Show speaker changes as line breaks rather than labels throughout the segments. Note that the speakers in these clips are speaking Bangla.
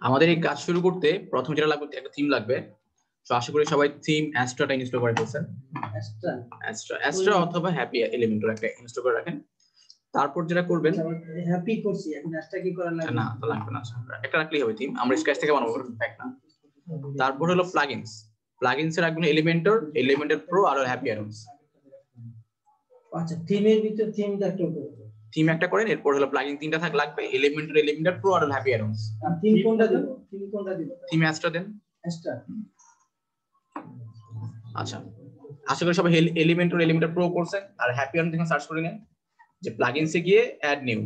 আমাদের এই কাজ শুরু করতে প্রথম যেটা লাগবে একটা থিম লাগবে। তো আশা করি সবাই থিম অ্যাস্ট্রাটা ইনস্টল করে ফেলছেন। অ্যাস্ট্রা অথবা হ্যাপি এলিমেন্টর একটা ইনস্টল করে রাখেন। তারপর যেটা করবেন,
হ্যাপি করছি, এখন অ্যাস্ট্রা কি করা লাগবে?
না তো লাগবে না, একটা রাখলেই হবে থিম। আমরা স্ক্র্যাচ থেকে বানাবো ফ্যাক্ট না। তারপর হলো প্লাগইনস। প্লাগইনস এর রাখবেন এলিমেন্টর, এলিমেন্টর প্রো আর হ্যাপি অ্যারোস।
আচ্ছা, থিমের ভিতর থিমটা একটু
থিম একটা করেন, এরপর হলো প্লাগইন তিনটা লাগবে, এলিমেন্টর, এলিমেন্টর প্রো আর হ্যাপি অ্যারোস।
আর থিম কোনটা দেব? থিম কোনটা দেব?
থিম অ্যাস্ট্রা দেন।
অ্যাস্ট্রা।
আচ্ছা, আশা করি সবাই এলিমেন্টর, এলিমেন্টর প্রো করছেন। আর হ্যাপি অ্যারোস দেখেন সার্চ করে নেন, যে প্লাগইনসে গিয়ে অ্যাড নিউ,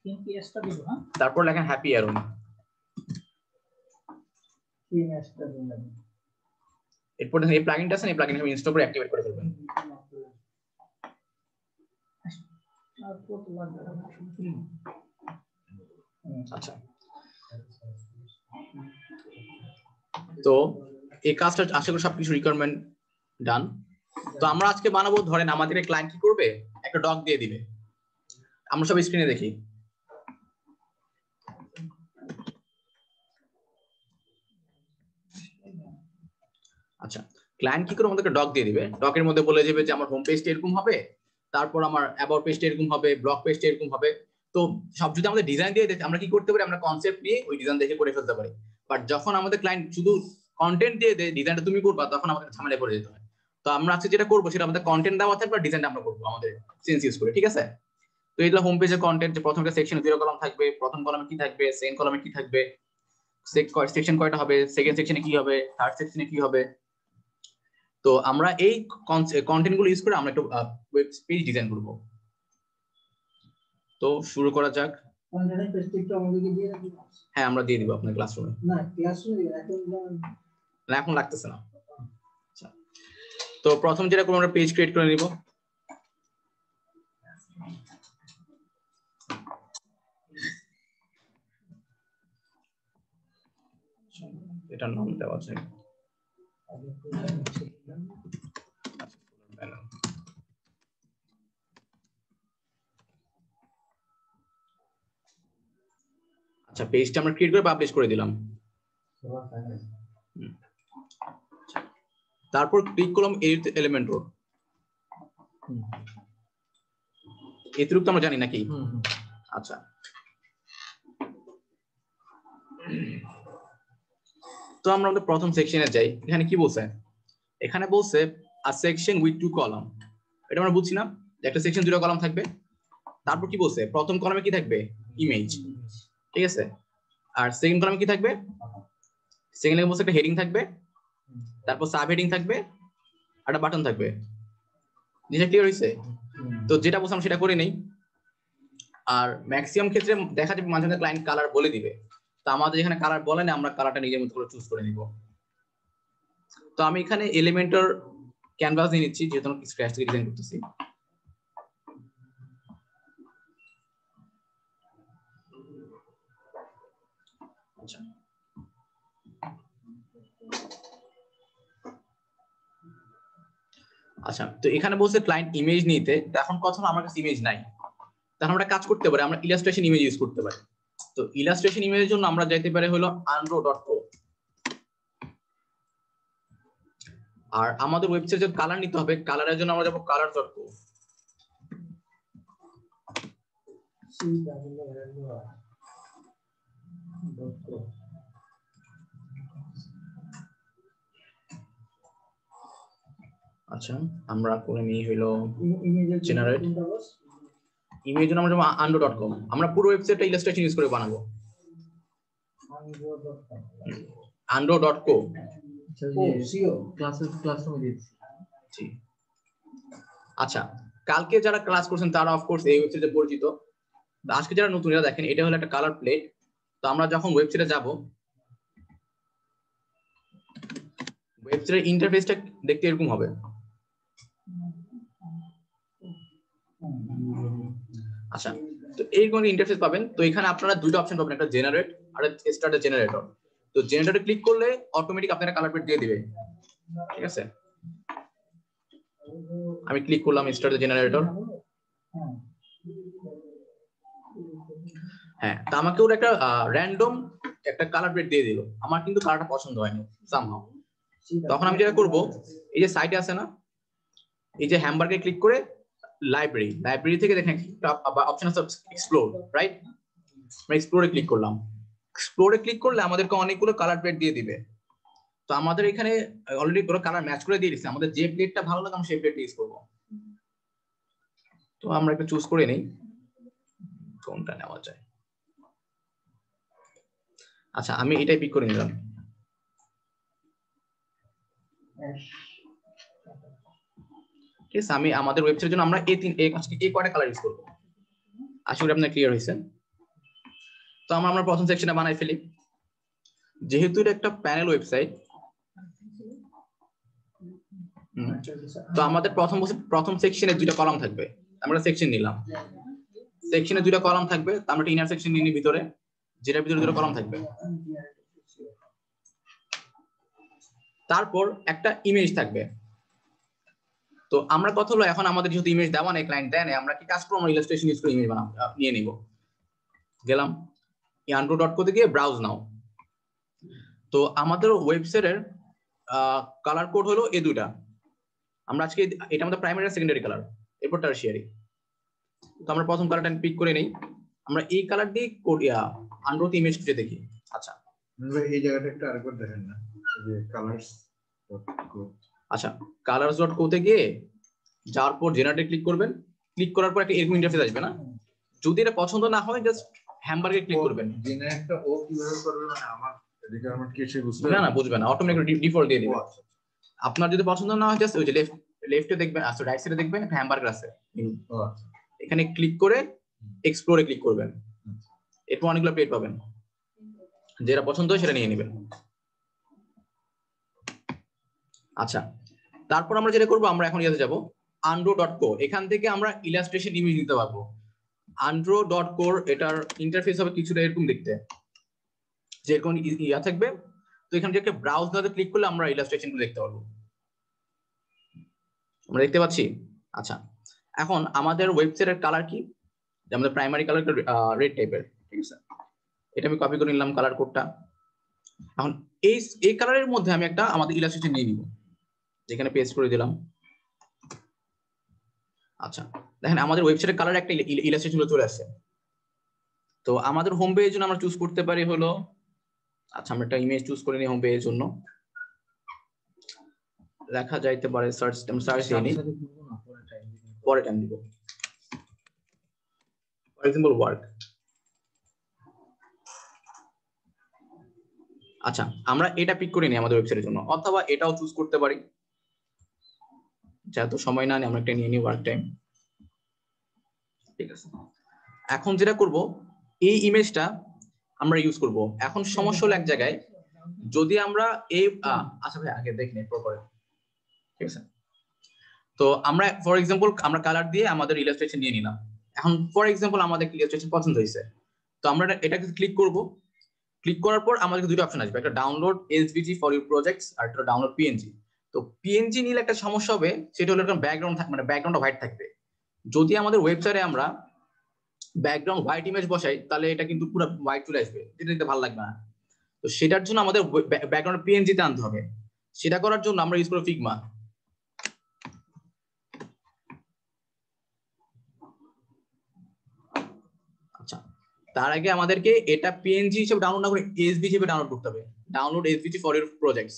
থিম কি অ্যাস্ট্রা দেব? হ্যাঁ,
তারপর লেখেন হ্যাপি অ্যারোস।
থিম অ্যাস্ট্রা দেব।
এরপর দেখেন এই প্লাগইনটা আছে, এই প্লাগইনটা আমি ইনস্টল করে অ্যাক্টিভেট করে ফেলবেন। আচ্ছা, তো এই কাজটা আশা করি সবকিছু রিকোয়ারমেন্ট ডান। তো আমরা আজকে বানাবো, ধরেন আমাদের ক্লায়েন্ট কি করবে, একটা ডক দিয়ে দিবে। আমরা সব স্ক্রিনে দেখি। আচ্ছা, ক্লায়েন্ট কি করে আমাদেরকে ডক দিয়ে দিবে, ডকের মধ্যে বলে যাবে যে আমার হোম পেজটা এরকম হবে, তারপর আমার অ্যাবাউট পেজটা এরকম হবে, ব্লগ পেজটা এরকম হবে। তো সব যদি আমাদের ডিজাইন দিয়ে দেয়, আমরা কি করতে পারি, আমরা কনসেপ্ট নিয়ে ওই ডিজাইন দেখে করে ফেলতে পারি। বাট যখন আমাদের ক্লায়েন্ট শুধু কন্টেন্ট দিয়ে দেয়, ডিজাইনটা তুমি করবা, তখন আমাদের ঝামেলায় পড়ে যেতে হয়। তো আমরা আজকে যেটা করবো সেটা আমাদের কন্টেন্ট দেওয়া থাকবে, ডিজাইনটা আমরা করবো আমাদের সেন্স ইউজ করে, ঠিক আছে? তো এগুলো হোম পেজের কন্টেন্ট, যে প্রথমটা সেকশনে 0 কলাম থাকবে, প্রথম কলামে কি থাকবে, সেকেন্ড কলামে কি থাকবে, সেকশন কয়টা হবে, সেকেন্ড সেকশনে কি হবে, থার্ড সেকশনে কি হবে। তো আমরা এই কন্টেন্ট গুলো ইউজ করে আমরা একটা ওয়েব পেজ ডিজাইন করব। তো শুরু করা যাক।
কন্টেন্ট পেজটা আমাদেরকে দিয়ে রাখবেন।
হ্যাঁ, আমরা দিয়ে দিব আপনার ক্লাসরুমে।
না, ক্লাসরুমে
এখন লাগতেছে না। আচ্ছা, তো প্রথম যেটা করব, আমরা পেজ ক্রিয়েট করে নিব। এটার নাম দেওয়া আছে আচ্ছা, পেজটা আমরা ক্রিয়েট করে পাবলিশ করে দিলাম। তারপর ক্লিক করলাম এডিট এলিমেন্ট রো। এতটুকু তো আমরা জানি নাকি? আচ্ছা, তো আমরা আমাদের প্রথম সেকশনে যাই। এখানে কি বলছে? এখানে বলছে আ সেকশন উইথ 2 কলাম। এটা আমরা বুঝছি না, একটা সেকশন 2 কলাম থাকবে। তারপর কি বলছে, প্রথম কলামে কি থাকবে, ইমেজ, ঠিক আছে? আর সেকেন্ড কলামে কি থাকবে, সেকেন্ডে বলছে একটা হেডিং থাকবে, তারপর সাব হেডিং থাকবে, আর একটা বাটন থাকবে। জিনিসটা ক্লিয়ার হইছে? তো যেটা বলছিলাম সেটা করে নেই। আর ম্যাক্সিমাম ক্ষেত্রে দেখা যাবে মাঝে মাঝে ক্লায়েন্ট কালার বলে দিবে। তো আমাদের এখানে কালার বলে না, আমরা কালারটা নিজের মতো করে চুজ করে নিব। তো আমি এখানে এলিমেন্টর ক্যানভাস দিয়ে নিচ্ছি, যেহেতু আমি স্ক্র্যাচ থেকে ডিজাইন করতেছি। আচ্ছা, আচ্ছা, তো এখানে বলছে ক্লায়েন্ট ইমেজ নিতে। এখন কথা হলো আমার কাছে ইমেজ নাই, তখন আমরা কাজ করতে পারি, আমরা ইলাস্ট্রেশন ইমেজ ইউজ করতে পারি। তো ইলাস্ট্রেশন ইমেজের জন্য আমরা যাইতে পারি হলো unro.co। আর আমাদের ওয়েবসাইটে কালার নিতে হবে, কালারের জন্য আমরা যাব color.co। আচ্ছা, আমরা করে নিই হলো জেনারেট ইমেজ, জন্য আমরা যাব unro.co। আমরা পুরো ওয়েবসাইটটা ইলাস্ট্রেশন ইউজ করে বানাবো। unro.co আচ্ছা, কালকে যারা ক্লাস করছেন তারা অফকোর্স এই ওয়েবসাইটে পরিচিত। আজকে যারা নতুন, এরা দেখেন এটা হলো একটা কালার প্লেট। তো আমরা যখন ওয়েবসাইটে যাব, ওয়েবসাইটের ইন্টারফেসটা দেখতে এরকম হবে। আচ্ছা, তো এইরকম ইন্টারফেস পাবেন। তো এখানে আপনারা দুইটা অপশন পাবেন, একটা জেনারেট আর স্টার্ট আ জেনারেটর। তো জেনারেটরে ক্লিক করলে অটোমেটিক আপনারা কালার প্লেট দিয়ে দিবে, ঠিক আছে? আমি ক্লিক করলাম স্টার্ট আ জেনারেটর। হ্যাঁ, তো আমাকে ওর একটা র্যান্ডম একটা কালার প্লেট দিয়ে দিল, আমার কিন্তু কালারটা পছন্দ হয়নি সামহাউ। তখন আমি যেটা করব, এই যে সাইটে আছে না, এই যে হ্যামবার্গে ক্লিক করে লাইব্রেরি থেকে দেখেন একটা অপশন আছে এক্সপ্লোর, রাইট? আমরা এক্সপ্লোরে ক্লিক করলাম। এক্সপ্লোরে ক্লিক করলে আমাদেরকে অনেকগুলো কালার প্লেট দিয়ে দিবে। তো আমাদের এখানে অলরেডি পুরো কালার ম্যাচ করে দিয়ে দিচ্ছে, আমাদের যে প্লেটটা ভালো লাগে আমরা সেই প্লেটটা ইউজ করব। তো আমরা একটু চুজ করে নেই কোনটা নেওয়া যায়। আচ্ছা, আমি এটাই পিক করে নিলাম। ঠিক আছে, আমি আমাদের ওয়েবসাইটের জন্য আমরা এই কয়টা কালার ইউজ করব। আশা করি আপনার ক্লিয়ার হয়েছে। তো আমরা প্রথম সেকশনে বানাই ফেলি। যেহেতু এটা একটা প্যানেল ওয়েবসাইট, তো আমাদের প্রথম সেকশনে দুইটা কলাম থাকবে। আমরা সেকশন নিলাম, সেকশনে দুইটা কলাম থাকবে। তো আমরা একটা ইনার সেকশন নিয়ে ভিতরে, যেটার ভিতরে দুটো কলাম থাকবে। তারপর একটা ইমেজ থাকবে। তো আমরা কথা হলো, এখন আমাদের যেহেতু ইমেজ দেওয়া নেই, ক্লায়েন্ট দেয় না, আমরা কি কাজ করবো, আমরা ইলাস্ট্রেশন ইউজ করে ইমেজ নিয়ে নিব। গেলাম yanro.co তে গিয়ে ব্রাউজ নাও। তো আমাদের ওয়েবসাইটের কালার কোড হলো এই দুইটা। আমরা আজকে এটা আমাদের প্রাইমারি আর সেকেন্ডারি কালার, এরপর টারশিয়ারি। তো আমরা প্রথম কালারটা পিক করে নেই। আমরা এই কালার দিয়ে কোড আনরোতে ইমেজ খুঁজে দেখি। আচ্ছা,
এই জায়গাটা একটু আরেকবার দেখেন না, যে কালার্স.co।
আচ্ছা, কালার্স.co তে গিয়ে যাওয়ার পর জেনারেটে ক্লিক করবেন। ক্লিক করার পর একটা এরকম ইন্টারফেস আসবে না? যদি এটা পছন্দ না হয় জাস্ট হ্যামবার্গে ক্লিক করবেন।
জেনারেটটা ও কিভাবে করবে, মানে আমার এদিকে আমার কিছু বুঝতে
না বুঝবে না, অটোমেটিক ডিফল্ট দিয়ে দিবে। আপনার যদি পছন্দ না হয় জাস্ট ওই যে লেফটে দেখবেন, আচ্ছা রাইট সাইডে দেখবেন একটা হ্যামবার্গার আছে, এখানে ক্লিক করে এক্সপ্লোরে ক্লিক করবেন। এরপর অনেকগুলো প্লেট পাবেন, যেটা পছন্দ হয় সেটা নিয়ে নেবেন। আচ্ছা, তারপর আমরা যেটা করবো, আমরা এখন ইয়াতে যাব anro.co। এখান থেকে আমরা ইলাস্ট্রেশন ইমেজ দিতে পারবো। anro.co এটার ইন্টারফেস হবে কিছুটা এরকম দেখতে, যে কোন ইয়া থাকবে। তো এখান থেকে ব্রাউজ নাওতে ক্লিক করলে আমরা ইলাস্ট্রেশনগুলো দেখতে পারবো। আমরা দেখতে পাচ্ছি। আচ্ছা, এখন আমাদের ওয়েবসাইটের কালার কি? আমাদের প্রাইমারি কালার রেড টাইপের, ঠিক আছে? এটা আমি কপি করে নিলাম কালার কোডটা। এখন এই কালারের মধ্যে আমি একটা আমাদের ইলাস্ট্রেশন নিয়ে নিব, যেখানে পেস্ট করে দিলাম। আচ্ছা, দেখেন আমাদের ওয়েবসাইটের কালার একটা ইলাস্ট্রেশন চলে আসছে। তো আমাদের হোম পেজের জন্য আমরা চুজ করতে পারি হলো, আচ্ছা আমরা একটা ইমেজ চুজ করে নিই হোম পেজের জন্য। লেখা যাইতে পারে সার্চ দিয়ে নিই, পরে টাইম দিব। For example work. আচ্ছা, আমরা এটা পিক করে নিই আমাদের ওয়েবসাইটের জন্য, অথবা এটাও চুজ করতে পারি। যেহেতু সময় না, আমরা একটা নিয়ে নিই ওয়ার্ক টাইম। ঠিক আছে, এখন যেটা করব, এই ইমেজটা আমরা ইউজ করব। এখন সমস্যা হলো এক জায়গায়, যদি আমরা এই আচ্ছা ভাই আগে দেখি নেই প্রপার, ঠিক আছে? তো আমরা ফর এক্সাম্পল আমরা কালার দিয়ে আমাদের ইলাস্ট্রেশন নিয়ে নিলাম। এখন ফর এক্সাম্পল আমাদের ইলাস্ট্রেশন পছন্দ হয়েছে, তো আমরা এটাকে ক্লিক করব। ক্লিক করার পর আমাদের দুটো অপশন আসবে, একটা download SVG for your projects আর একটা ডাউনলোড পিএনজি। তো পিএনজি নিলে একটা সমস্যা হবে, সেটা হলো এরকম ব্যাকগ্রাউন্ড থাকবে, মানে ব্যাকগ্রাউন্ডটা হোয়াইট থাকবে। যদি আমাদের ওয়েবসাইটে আমরা ব্যাকগ্রাউন্ড হোয়াইট ইমেজ বসাই, তাহলে এটা কিন্তু পুরো হোয়াইট চলে আসবে, যেটা দেখতে ভালো লাগবে না। তো সেটার জন্য আমাদের ব্যাকগ্রাউন্ড পিএনজি তে আনতে হবে। সেটা করার জন্য আমরা ইউজ করব ফিগমা। আচ্ছা, তার আগে আমাদেরকে এটা পিএনজি হিসেবে ডাউনলোড না করে এসভি হিসেবে ডাউনলোড করতে হবে। Download SVG for your projects.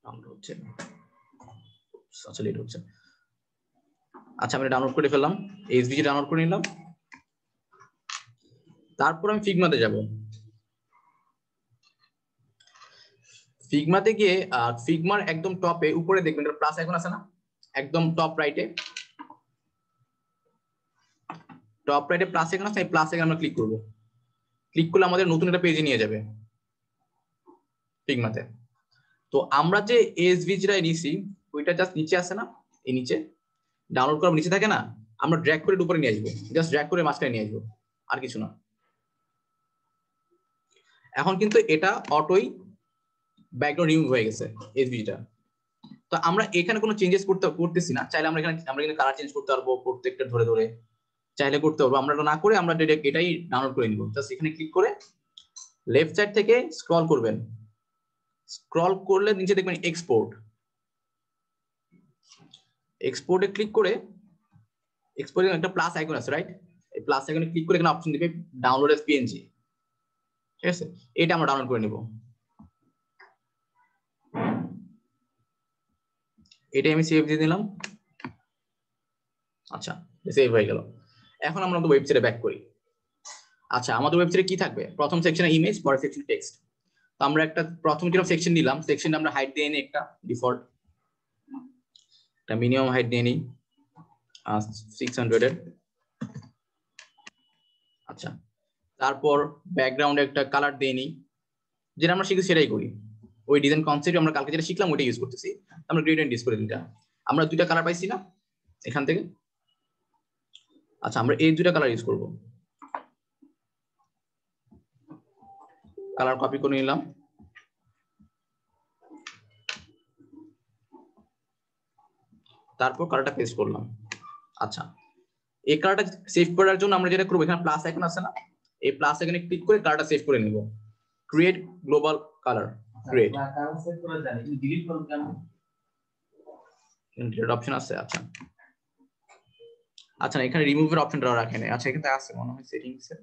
Download হচ্ছে, আচ্ছা লেট হচ্ছে। আচ্ছা, আমরা ডাউনলোড করে ফেললাম, এসভিজি ডাউনলোড করে নিলাম। তারপর আমি ফিগমাতে যাব। ফিগমাতে গিয়ে ফিগমার একদম টপে উপরে দেখবেন একটা প্লাস আইকন আছে না, একদম টপ রাইটে প্লাস আইকন আছে, এই প্লাস আইকন আমরা ক্লিক করব। ক্লিক করলে আমাদের নতুন একটা পেজে নিয়ে যাবে ফিগমাতে। তো আমরা যে এসভিজিটা নিছি ওইটা জাস্ট নিচে আছে না, এই নিচে ডাউনলোড করার নিচে থাকে না, আমরা ড্র্যাগ করে উপরে নিয়ে আসবো, জাস্ট ড্র্যাগ করে মাঝখানে নিয়ে আসবো, আর কিছু না। এখন কিন্তু এটা অটোই ব্যাকগ্রাউন্ড রিমুভ হয়ে গেছে এসভিজিটা। তো আমরা এখানে কোনো চেঞ্জেস করতেছি না, চাইলে আমরা এখানে কালার চেঞ্জ করতে পারবো প্রত্যেকটা ধরে ধরে, চাইলে করতে পারবো। আমরা না করে আমরা ডাইরেক্ট এটাই ডাউনলোড করে নিব। জাস্ট এখানে ক্লিক করে লেফট সাইড থেকে স্ক্রল করবেন, স্ক্রল করলে নিচে দেখবেন এক্সপোর্ট, এক্সপোর্টে ক্লিক করে এক্সপোর্টে একটা প্লাস আইকন আছে রাইট, এই প্লাস আইকনে ক্লিক করে এখানে অপশন দিবে ডাউনলোড এস পিএনজি, ঠিক আছে, এটা আমরা ডাউনলোড করে নিব। এটা আমি সেভ দিয়ে দিলাম। আচ্ছা সেভ হয়ে গেল। এখন আমরা আমাদের ওয়েবসাইটে ব্যাক করি। আচ্ছা আমাদের ওয়েবসাইটে কি থাকবে, প্রথম সেকশনে ইমেজ, পরের সেকশনে টেক্সট। তো আমরা একটা প্রথম যেটা সেকশন নিলাম, সেকশনটা আমরা হাইট দিয়ে নিই, একটা ডিফল্ট একটা মিনিমাম হাইট দিয়ে নিই 600 এর। আচ্ছা তারপর ব্যাকগ্রাউন্ডে একটা কালার দিয়ে নিই, যেটা আমরা শিখি সেটাই করি, ওই ডিজাইন কনসেপ্ট আমরা কালকে যেটা শিখলাম ওইটা ইউজ করতেছি। আমরা গ্রেডিয়েন্ট ইউজ করে দুইটা, আমরা দুইটা কালার পাইছি না এখান থেকে। আচ্ছা আমরা এই দুইটা কালার ইউজ করব, কালার কপি করে নিলাম, তারপর কালারটা পেস্ট করলাম। আচ্ছা এই কালারটা সেভ করার জন্য আমরা যেটা করব, এখানে প্লাস আইকন আছে না, এই প্লাস আইকনে ক্লিক করে কালারটা সেভ করে নিব, create global colour, create
colour save করে জানি কিন্তু ডিলিট করব কেন,
ডিলিট অপশন আছে। আচ্ছা আচ্ছা এখানে রিমুভের অপশনটা রাখেন, আচ্ছা এখানে আছে মনে হয় সেটিংস এ,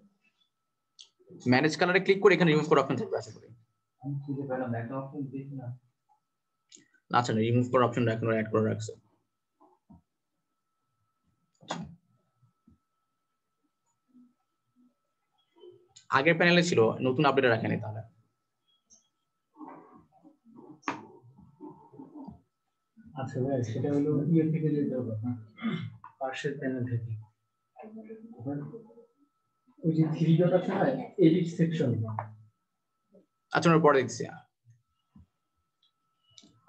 ম্যানেজ কালারে ক্লিক করে এখানে রিমুভ করার অপশন থাকবে আশা করি।
আমি খুঁজে পেলাম না, একটা অপশন দেখি না।
আচ্ছা রিমুভ করার অপশন এখন অ্যাড করে রাখছে। আগের প্যানেলে ছিল, নতুন আপডেটে রাখেনি তাহলে।
আচ্ছা ভাই সেটা হলো ইয়ে থেকে যেতে হবে আপনার পার্সেল প্যানেল থেকে, ওই যে থ্রি ডট আছে না এডিট সেকশন।
আচ্ছা আমরা পরে দেখছি।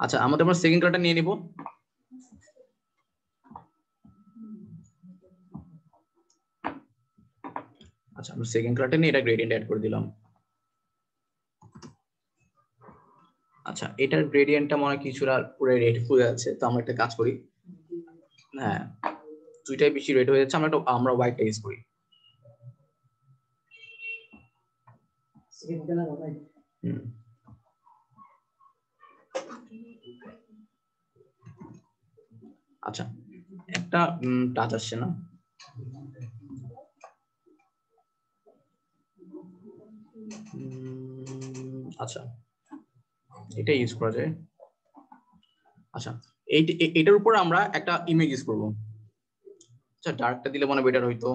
আচ্ছা আমাদের আমরা সেকেন্ড কালারটা নিয়ে নিব। আচ্ছা আমরা সেকেন্ড কালারটা নিয়ে এটা গ্রেডিয়েন্ট অ্যাড করে দিলাম। আচ্ছা এটার গ্রেডিয়েন্টটা মনে কিছুটা পুরো রেড হয়ে যাচ্ছে, তো আমরা একটা কাজ করি, হ্যাঁ দুইটাই বেশি রেড হয়ে যাচ্ছে, আমরা হোয়াইটটা ইউজ করি। আচ্ছা একটা টাচ আসছে না, আচ্ছা এটা ইউজ করা যায়। আচ্ছা এটার উপর আমরা একটা ইমেজ ইউজ করব। আচ্ছা ডার্কটা দিলে মনে বেটার হইতো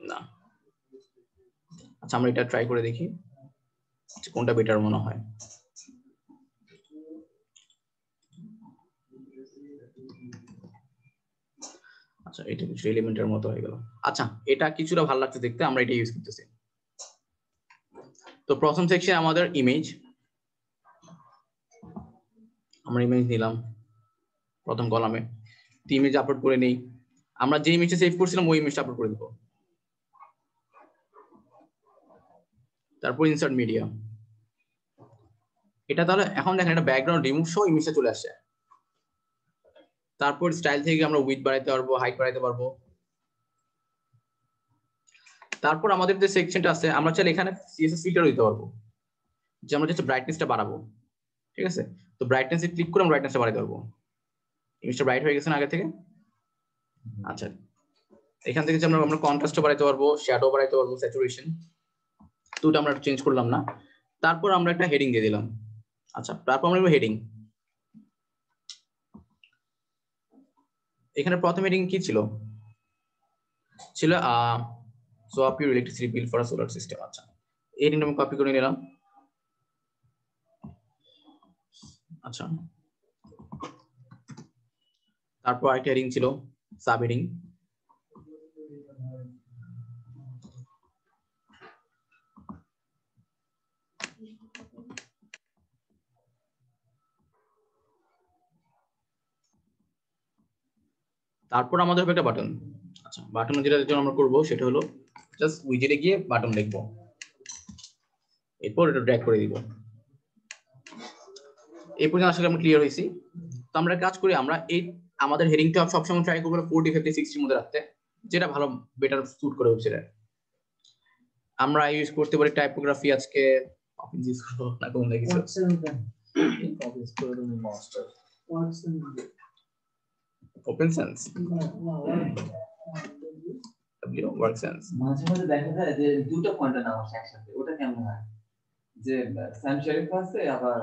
না। আচ্ছা আমরা এটা ট্রাই করে দেখি কোনটা বেটার মনে হয়। আচ্ছা এটা কিছু এলিমেন্টের মতো হয়ে গেল। আচ্ছা এটা কিছুটা ভালো লাগছে দেখতে, আমরা এটা ইউজ করতেছি। তো প্রথম সেকশন আমাদের ইমেজ, আমরা ইমেজ নিলাম প্রথম কলামে, ইমেজ আপলোড করে নেই, আমরা যে ইমেজটা সেভ করছিলাম ওই ইমেজটা আপলোড করে দেব। তারপর ইনসার্ট মিডিয়া, এটা তাহলে এখন দেখেন এটা ব্যাকগ্রাউন্ড রিমুভ সহ ইমেজটা চলে আসছে। তারপর স্টাইল থেকে আমরা উইডথ বাড়াইতে পারবো, হাইট বাড়াইতে পারবো। তারপর আমাদের যে সেকশনটা আছে আমরা চাইলে এখানে সিএসএস ফিল্টার দিতে পারবো, যে আমরা জাস্ট ব্রাইটনেসটা বাড়াবো, ঠিক আছে। তো ব্রাইটনেসে ক্লিক করে আমরা ব্রাইটনেসটা বাড়াইতে পারবো। ইমেজটা ব্রাইট হয়ে গেছে না আগে থেকে। আচ্ছা এখান থেকে যে আমরা কন্ট্রাস্টও বাড়াইতে পারবো, শ্যাডো বাড়াইতে পারবো, স্যাচুরেশন, তো ওটা আমরা চেঞ্জ করলাম না। তারপর আমরা একটা হেডিং দিয়ে দিলাম। আচ্ছা তারপর আমরা হেডিং, এখানে প্রথম হেডিং কি ছিল, ছিল swap your electricity bill for a solar system। আচ্ছা এই হেডিংটা আমি কপি করে নিলাম। আচ্ছা তারপর আরেকটা হেডিং ছিল সাব হেডিং, তারপর আমাদের হবে একটা বাটন। আচ্ছা বাটন যেটা জন্য আমরা করব সেটা হলো জাস্ট উইজেটে গিয়ে বাটন লিখবো, এরপর এটা ড্র্যাগ করে দিব। এই পর্যন্ত আসলে আমরা ক্লিয়ার হয়েছি। তো আমরা কাজ করি, আমরা এই আমাদের হেডিংটা সবসময় ট্রাই করবো 40, 50, 60 মধ্যে রাখতে, যেটা ভালো বেটার স্যুট করে ওয়েবসাইটে। আমরা ইউজ করতে পারি টাইপোগ্রাফি, আজকে ইউজ করব না কোন কিছু ওপেন সেন্স ওয়ার্ক সেন্স।
মাঝে মাঝে দেখা যায় যে দুটো কন্টেন্ট আমার একসাথে, ওটা কেমন হয় যে স্যাম শেরিফ আছে আবার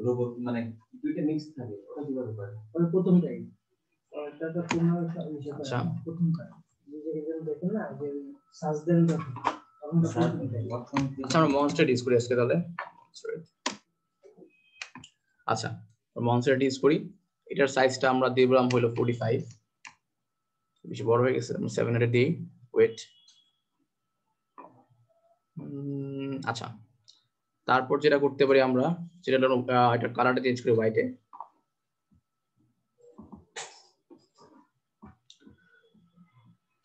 রোবট, মানে দুইটা মিক্স থাকে, ওটা কিভাবে করে?
ওই প্রথমটাই ওটা তো পুরো
আচ্ছা
প্রথমটা নিজেকে যেন দেখেন না যে সার্চ দেন তখন
আচ্ছা আমরা মনস্টার ইউজ করি আজকে তাহলে। আচ্ছা মনস্টার ইউজ করি, এটার সাইজটা আমরা দিলাম হলো 45, বেশি বড় হয়ে গেছে, আমরা 700 দিই ওয়েট। আচ্ছা তারপর যেটা করতে পারি আমরা, যেটা হলো এটার কালারটা চেঞ্জ করি হোয়াইটে।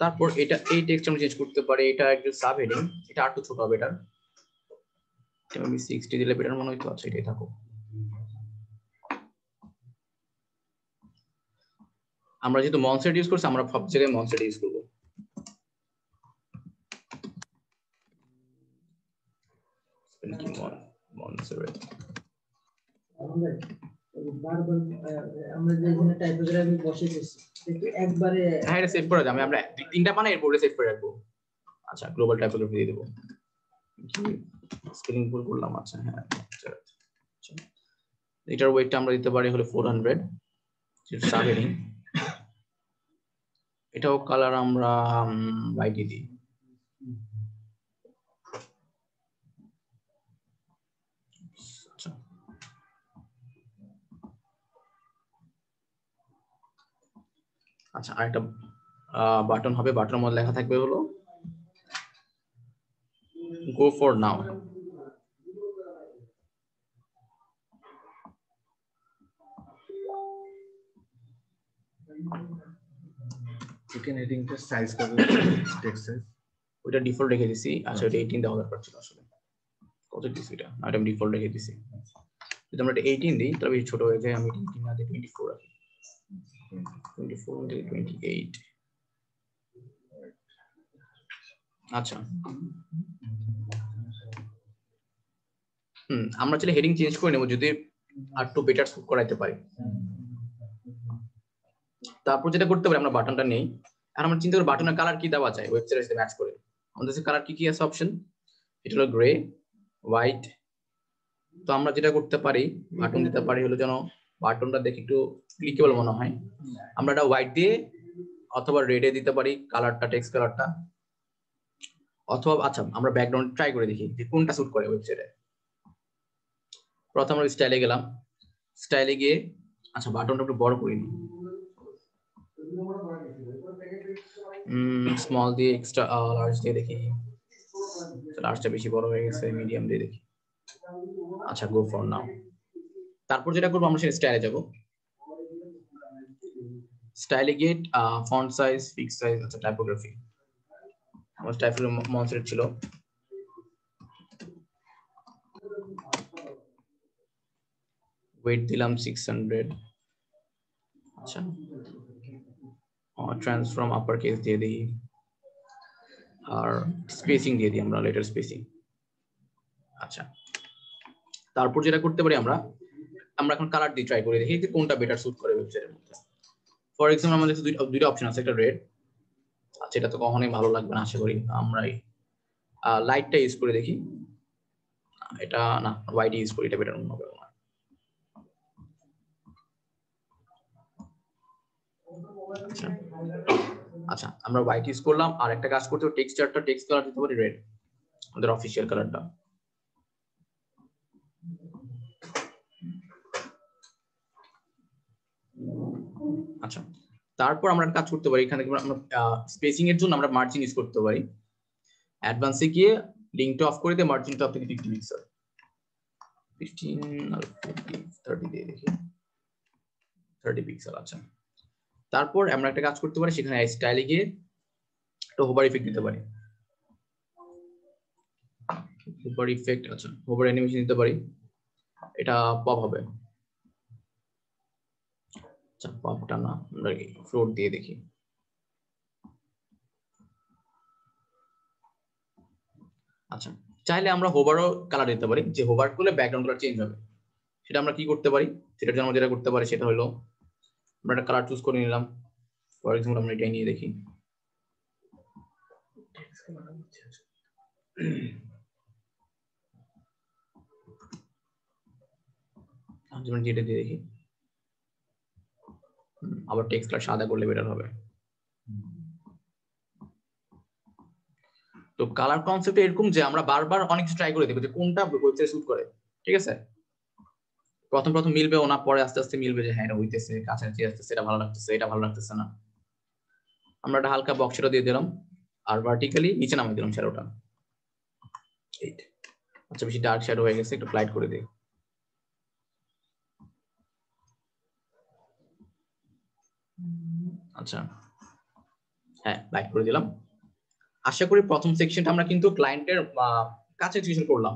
তারপর এটা এই টেক্সট আমরা চেঞ্জ করতে পারি, এটা একটু সাব হেডিং, এটা একটু ছোট হবে, এটার আমি 60 দিলে বেটার মনে হইতো। আচ্ছা এটাই থাকো। আমরা যেহেতু মনস্টার ইউজ করছি, আমরা সব জায়গায় মনস্টার ইউজ করব।
বারবার আমরা যেখানে টাইপোগ্রাফি বসেছি একবারে
হ্যাঁ এটা সেভ করে দাও, আমরা তিনটা বানাই এরপর সেভ করে রাখবো। আচ্ছা গ্লোবাল টাইপোগ্রাফি দিয়ে দেব, স্পেলিং ভুল করলাম। আচ্ছা হ্যাঁ এটার ওয়েটটা আমরা দিতে পারি হলো 400, যেটা সাব হেডিং। এটাও কালার আমরা হোয়াইট দিই। আচ্ছা আচ্ছা আরেকটা বাটন হবে, বাটনের মধ্যে লেখা থাকবে হলো গো ফর নাও।
চিকেন হেডিংটা সাইজ কত? টেক্সট সাইজ
ওটা ডিফল্ট রেখে দিছি। আচ্ছা এটা 18 দেওয়া দরকার ছিল আসলে, কত দিছি এটা না, এটা আমি ডিফল্ট রেখে দিছি। যদি আমরা এটা 18 দিই তাহলে বেশি ছোট হয়ে যায়, আমি 18 না দিয়ে 24 রাখি। 24 থেকে 28। আচ্ছা আমরা চাইলে হেডিং চেঞ্জ করে নেব যদি আর একটু বেটার স্যুট করাইতে পারি। তারপর যেটা করতে পারি, আমরা বাটনটা নেই আর আমরা চিন্তা করি বাটনের কালার কি দেওয়া যায় ওয়েবসাইটের সাথে ম্যাচ করে। আমাদের কাছে কালার কি কি আছে অপশন, এটা হলো গ্রে, হোয়াইট। তো আমরা যেটা করতে পারি, বাটন দিতে পারি হলো যেন বাটনটা দেখে একটু ক্লিকেবল মনে হয়, আমরা এটা হোয়াইট দিয়ে অথবা রেডে দিতে পারি কালারটা, টেক্সট কালারটা, অথবা আচ্ছা আমরা ব্যাকগ্রাউন্ড ট্রাই করে দেখি যে কোনটা স্যুট করে ওয়েবসাইটে। প্রথমে আমরা স্টাইলে গেলাম, স্টাইলে গিয়ে আচ্ছা বাটনটা একটু বড় করে নিই, স্মল দিয়ে এক্সট্রা লার্জ দিয়ে দেখি, লার্জটা বেশি বড় হয়ে গেছে, মিডিয়াম দিয়ে দেখি। আচ্ছা গো ফর নাও। তারপর যেটা করবো আমরা সেটা স্টাইলে যাব, স্টাইলে গিয়ে ফন্ট সাইজ, ফিক্স সাইজ, আচ্ছা টাইপোগ্রাফি, আমার টাইপোগ্রাফি মনস্টার ছিল, ওয়েট দিলাম 600। আচ্ছা ট্রান্সফর্ম আপার কেস দিয়ে দিই আর স্পেসিং দিয়ে দিই আমরা, লেটার স্পেসিং। আচ্ছা তারপর যেটা করতে পারি, আমরা এখন কালার দিয়ে ট্রাই করে দেখি যে কোনটা বেটার স্যুট করে ওয়েবসাইটের মধ্যে। ফর এক্সাম্পল আমাদের দুইটা অপশন আছে, একটা রেড, আচ্ছা এটা তো কখনোই ভালো লাগবে না আশা করি, আমরা লাইটটা ইউজ করে দেখি, এটা না হোয়াইট ইউজ করি, এটা বেটার মনে হবে। আচ্ছা আমরা হোয়াইট ইউজ করলাম, আর একটা কাজ করতে হবে, টেক্সচারটা টেক্সট কালার দিতে পারি রেড, আমাদের অফিশিয়াল কালারটা। আচ্ছা তারপর আমরা কাজ করতে পারি, এখানে আমরা স্পেসিং এর জন্য আমরা মার্জিন ইউজ করতে পারি, অ্যাডভান্সে গিয়ে লিঙ্কটা অফ করে দিয়ে মার্জিনটা অফ থেকে 50 পিক্সেল, 15 আর 30 দিয়ে দেখি 30 পিক্সেল। আচ্ছা তারপর আমরা একটা কাজ করতে পারি, সেখানে স্টাইলে গিয়ে একটা হোভার ইফেক্ট দিতে পারি, হোভার ইফেক্ট। আচ্ছা হোভার অ্যানিমেশন দিতে পারি, এটা পপ হবে, আচ্ছা পপটা না, আমরা ফ্লোট দিয়ে দেখি। আচ্ছা চাইলে আমরা হোভারও কালার দিতে পারি, যে হোভার করলে ব্যাকগ্রাউন্ড কালার চেঞ্জ হবে। সেটা আমরা কি করতে পারি, সেটার জন্য আমরা যেটা করতে পারি সেটা হলো আমরা একটা কালার চুজ করে নিলাম। ফর এক্সাম্পল আমরা এটাই নিয়ে দেখি। যেটা দিয়ে দেখি, আবার টেক্সট কালার সাদা করলে বেটার হবে। তো কালার কনসেপ্ট এরকম যে আমরা বারবার অনেক কিছু ট্রাই করে দেখবো যে কোনটা ওয়েবসাইটে শুট করে, ঠিক আছে। প্রথম প্রথম মিলবে না, পরে আস্তে আস্তে মিলবে যে হ্যাঁ এটা হইতেছে, কাছাকাছি আসতেছে, এটা ভালো লাগতেছে, এটা ভালো লাগতেছে না। আমরা একটা হালকা বক্সটা দিয়ে দিলাম আর ভার্টিক্যালি নিচে নামিয়ে দিলাম শ্যাডোটা। আচ্ছা বেশি ডার্ক শ্যাডো হয়ে গেছে, একটু লাইট করে দিই। আচ্ছা হ্যাঁ লাইট করে দিলাম। আশা করি প্রথম সেকশনটা আমরা কিন্তু ক্লায়েন্টের কাছে চিন্তা করলাম।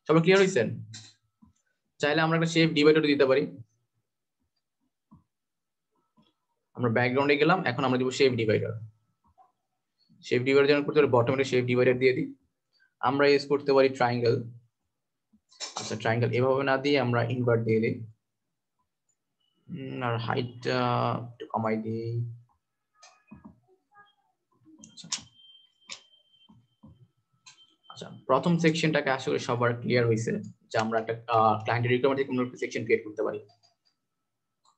সবাই ক্লিয়ার হয়েছেন? চাইলে আমরা একটা শেপ ডিভাইডার দিতে পারি। আমরা ব্যাকগ্রাউন্ডে গেলাম, এখন আমরা দিব শেপ ডিভাইডার। শেপ ডিভাইডার যেন করতে পারি বটমে শেপ ডিভাইডার দিয়ে দিই। আমরা ইউজ করতে পারি ট্রায়াঙ্গেল। আচ্ছা ট্রায়াঙ্গেল এভাবে না দিয়ে আমরা ইনভার্ট দিয়ে দিই, আর হাইটটা একটু কমাই দিই। আচ্ছা প্রথম সেকশনটাকে আশা করি সবার ক্লিয়ার হয়েছে যে আমরা একটা ক্লায়েন্টের রিকোয়ারমেন্ট থেকে কোনো একটা সেকশন ক্রিয়েট করতে পারি,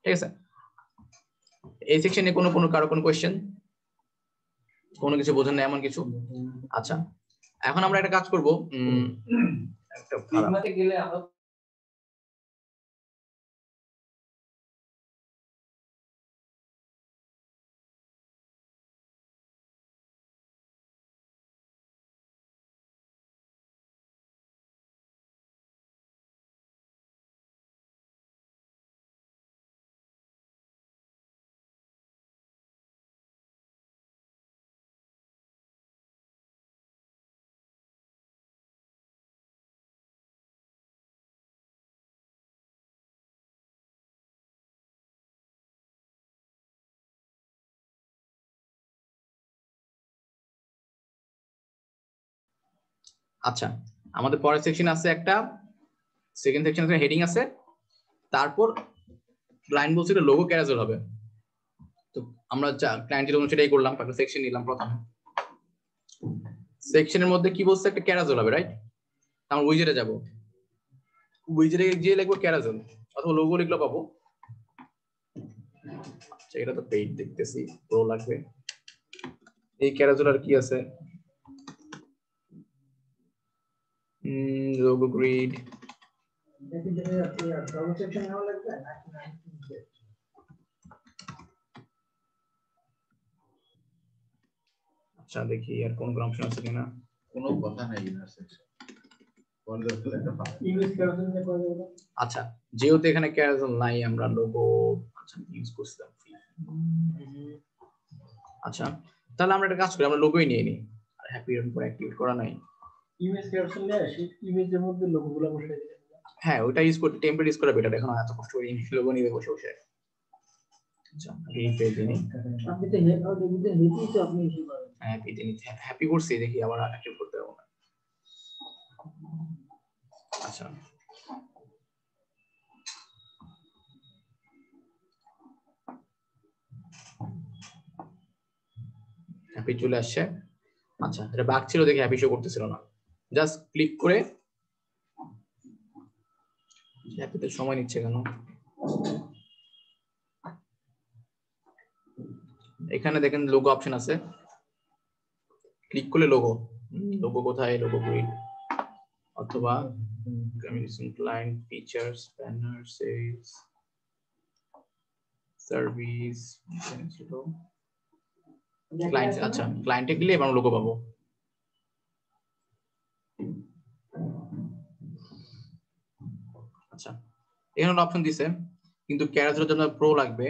ঠিক আছে। এই সেকশনে কারো কোনো কোশ্চেন, কোনো কিছু বোঝেন না এমন কিছু? আচ্ছা এখন আমরা একটা কাজ করব,
ফিগমাতে গেলে আমরা
আচ্ছা আমাদের পরের সেকশন আছে, একটা সেকেন্ড সেকশন আছে, হেডিং আছে, তারপর ক্লায়েন্ট বলছে এটা লোগো ক্যারাজল হবে। তো আমরা ক্লায়েন্টের জন্য সেটাই করলাম, একটা সেকশন নিলাম। প্রথমে সেকশনের মধ্যে কি বলছে, একটা ক্যারাজল হবে, রাইট। আমরা উইজেটে যাব, উইজেটে গিয়ে লিখবো ক্যারাজল অথবা লোগো লিখলেও পাবো। আচ্ছা এটা তো পেইড দেখতেছি, প্রো লাগবে। এই ক্যারাজল আর কি আছে, লোগো গ্রিড, আচ্ছা দেখি আর কোন কোন অপশন আছে কিনা।
কোনো কথা নাই ইনার সেকশন
আচ্ছা যেহেতু এখানে ক্যারাজল নাই, আমরা লোগো আচ্ছা ইউজ করছিলাম। আচ্ছা তাহলে আমরা একটা কাজ করি, আমরা লোগোই নিয়ে নিই, আর হ্যাপি এর উপর অ্যাক্টিভেট করা নাই।
ইমেজ ক্যাপশন নিয়ে আসি, ইমেজের মধ্যে লোগোগুলো বসাই দিই।
হ্যাঁ ওটা ইউজ করতে, টেমপ্লেট ইউজ করা বেটার, এখন এত কষ্ট করে ইমেজ লোগো নিয়ে বসে বসে। আচ্ছা রিফ্রেশ দিই,
আপনি তো হেপি তো আপনি ইস্যু করেন।
হ্যাপি দিই, হ্যাপি করছি, দেখি আবার অ্যাক্টিভ করতে হবে না। আচ্ছা হ্যাপি চলে আসছে। আচ্ছা এটা বাগ ছিল দেখে হ্যাপি শো করতেছিল না, জাস্ট ক্লিক করে। হ্যাপিতে সময় নিচ্ছে কেন? এখানে দেখেন লোগো অপশন আছে, ক্লিক করলে লোগো, লোগো কোথায়, লোগো গ্রিড অথবা communication client, features, banner, sales, service, client. আচ্ছা ক্লায়েন্টে গেলে এবার লোগো পাবো। আচ্ছা এখানে অপশন দিছে, কিন্তু ক্যারাজের জন্য প্রো লাগবে।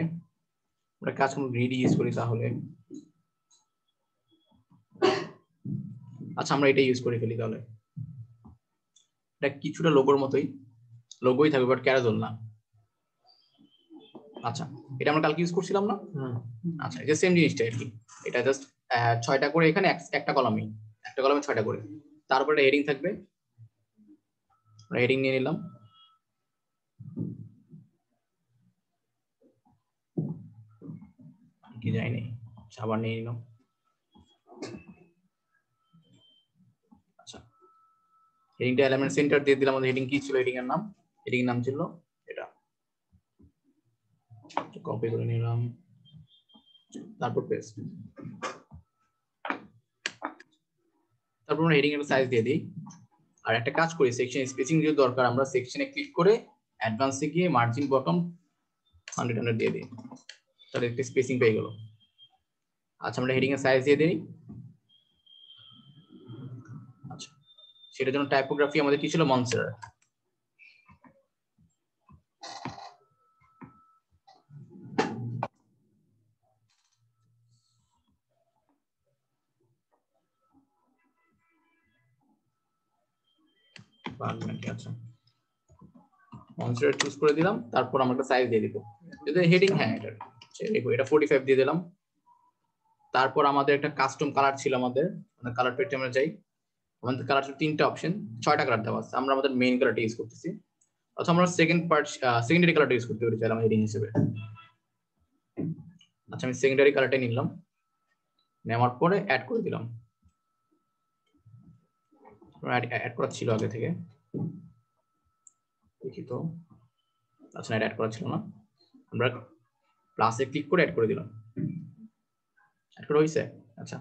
আমরা কাজ করব গ্রিড ইউজ করি তাহলে। আচ্ছা আমরা এটা ইউজ করে ফেলি তাহলে। এটা কিছুটা লোগোর মতোই, লোগোই থাকবে বাট ক্যারাজল না। আচ্ছা, এটা আমরা কালকে ইউজ করছিলাম না? আচ্ছা, এটা সেম জিনিসটা আর কি। এটা জাস্ট 6টা করে এখানে একটা কলামে 6টা করে। তারপরে হেডিং থাকবে, আমরা হেডিং নিয়ে নিলাম। কি যায়নি, আবার নিয়ে নিলাম। আচ্ছা, হেডিংটা এলিমেন্ট সেন্টার দিয়ে দিলাম। আমাদের হেডিং কি ছিল? হেডিং এর নাম ছিল এটা। কপি করে নিলাম, তারপর পেস্ট। তারপর আমরা হেডিং এর সাইজ দিয়ে দিই। আর একটা কাজ করি, সেকশন স্পেসিং যেহেতু দরকার, আমরা সেকশনে ক্লিক করে অ্যাডভান্সে গিয়ে মার্জিন বটম 100 দিয়ে দিই, তাহলে একটা স্পেসিং পেয়ে গেল। আচ্ছা, আমরা হেডিং এর সাইজ দিয়ে দিই। আচ্ছা, সেটার জন্য টাইপোগ্রাফি আমাদের কি ছিল? মনস্টার। আচ্ছা, মনস্টার চুজ করে দিলাম। তারপর আমরা একটা সাইজ দিয়ে দিব। যদি হেডিং, হ্যাঁ এটা 45 দিয়ে দিলাম। তারপর আমাদের একটা কাস্টম কালার ছিল, আমাদের কালার পেজে আমরা যাই। আমাদের কালার 3টা অপশন, 6টা কালার দেওয়া আছে। আমরা আমাদের মেইন কালারটা ইউজ করতেছি, অথবা আমরা সেকেন্ডারি কালারটা ইউজ করতে পারি চাইলে হেডিং হিসেবে। আচ্ছা, আমি সেকেন্ডারি কালারটা নিলাম, নেওয়ার পরে অ্যাড করে দিলাম। অ্যাড করা ছিল আগে থেকে, দেখি তো। আচ্ছা, এটা অ্যাড করা ছিল না, আমরা প্লাসে ক্লিক করে অ্যাড করে দিলাম। অ্যাড করা হয়েছে। আচ্ছা,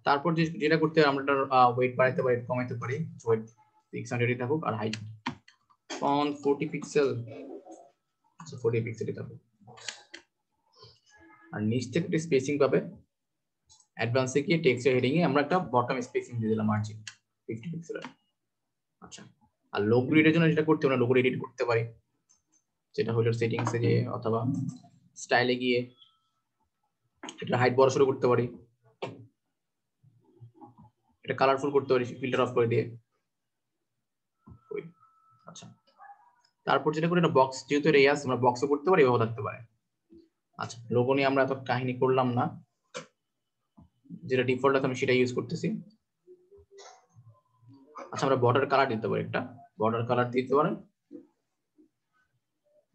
তারপর যেটা করতে হবে, আমরা ওয়েট বাড়াইতে পারি, কমাইতে পারি। ওয়েট 600 থাকুক, আর হাইট ফন্ট 40 পিক্সেল। আচ্ছা, 40 পিক্সেলই থাকুক। আর নিচ থেকে একটা স্পেসিং পাবে, অ্যাডভান্সে গিয়ে টেক্সট হেডিং এ আমরা একটা বটম স্পেসিং দিয়ে দিলাম, মার্জিন 50 পিক্সেল। আচ্ছা, আর লোগো এডিটের জন্য যেটা করতে হবে, লোগো এডিট করতে পারি, যেটা হলো সেটিংসে গিয়ে অথবা স্টাইলে গিয়ে এটা হাইট বড় সরো করতে পারি, এটা কালারফুল করতে পারি ফিল্টার অফ করে দিয়ে। আচ্ছা, তারপর যেটা করি, এটা বক্স, যেহেতু এটা ইয়াস, আমরা বক্সও করতে পারি, এভাবে থাকতে পারে। আচ্ছা, লোগো নিয়ে আমরা এত কাহিনী করলাম না, যেটা ডিফল্ট আছে আমি সেটা ইউজ করতেছি। আচ্ছা, আমরা বর্ডার কালার দিতে পারি, একটা বর্ডার কালার দিতে পারেন।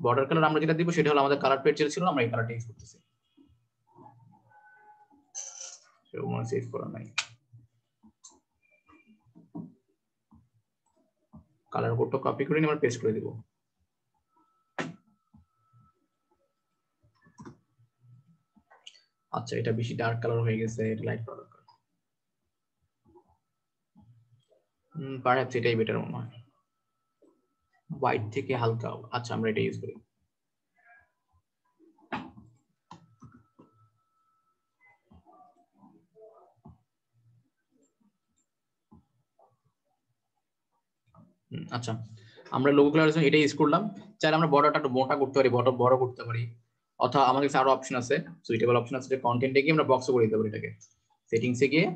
বর্ডার কালার আমরা যেটা দিব সেটা হলো আমাদের কালার পেজ যেটা ছিল, আমরা এই কালারটা ইউজ করতেছি। সেরকম সেভ করা নাই, কালার কোডটা কপি করে নিয়ে আমরা পেস্ট করে দিব। আচ্ছা, এটা বেশি ডার্ক কালার হয়ে গেছে, এটা লাইট করা দরকার। পারহ্যাপস এটাই বেটার মনে হয়, হোয়াইট থেকে হালকা। আচ্ছা, আমরা এটা ইউজ করি। আচ্ছা, আমরা লোগো কালার এটা ইউজ করলাম। চাইলে আমরা বর্ডারটা একটু মোটা করতে পারি, বড় করতে পারি, অথবা আমাদের কাছে আরো অপশন আছে, সুইটেবল অপশন আছে, যে কন্টেন্টে গিয়ে আমরা বক্সও করে দিতে পারি। এটাকে সেটিংসে গিয়ে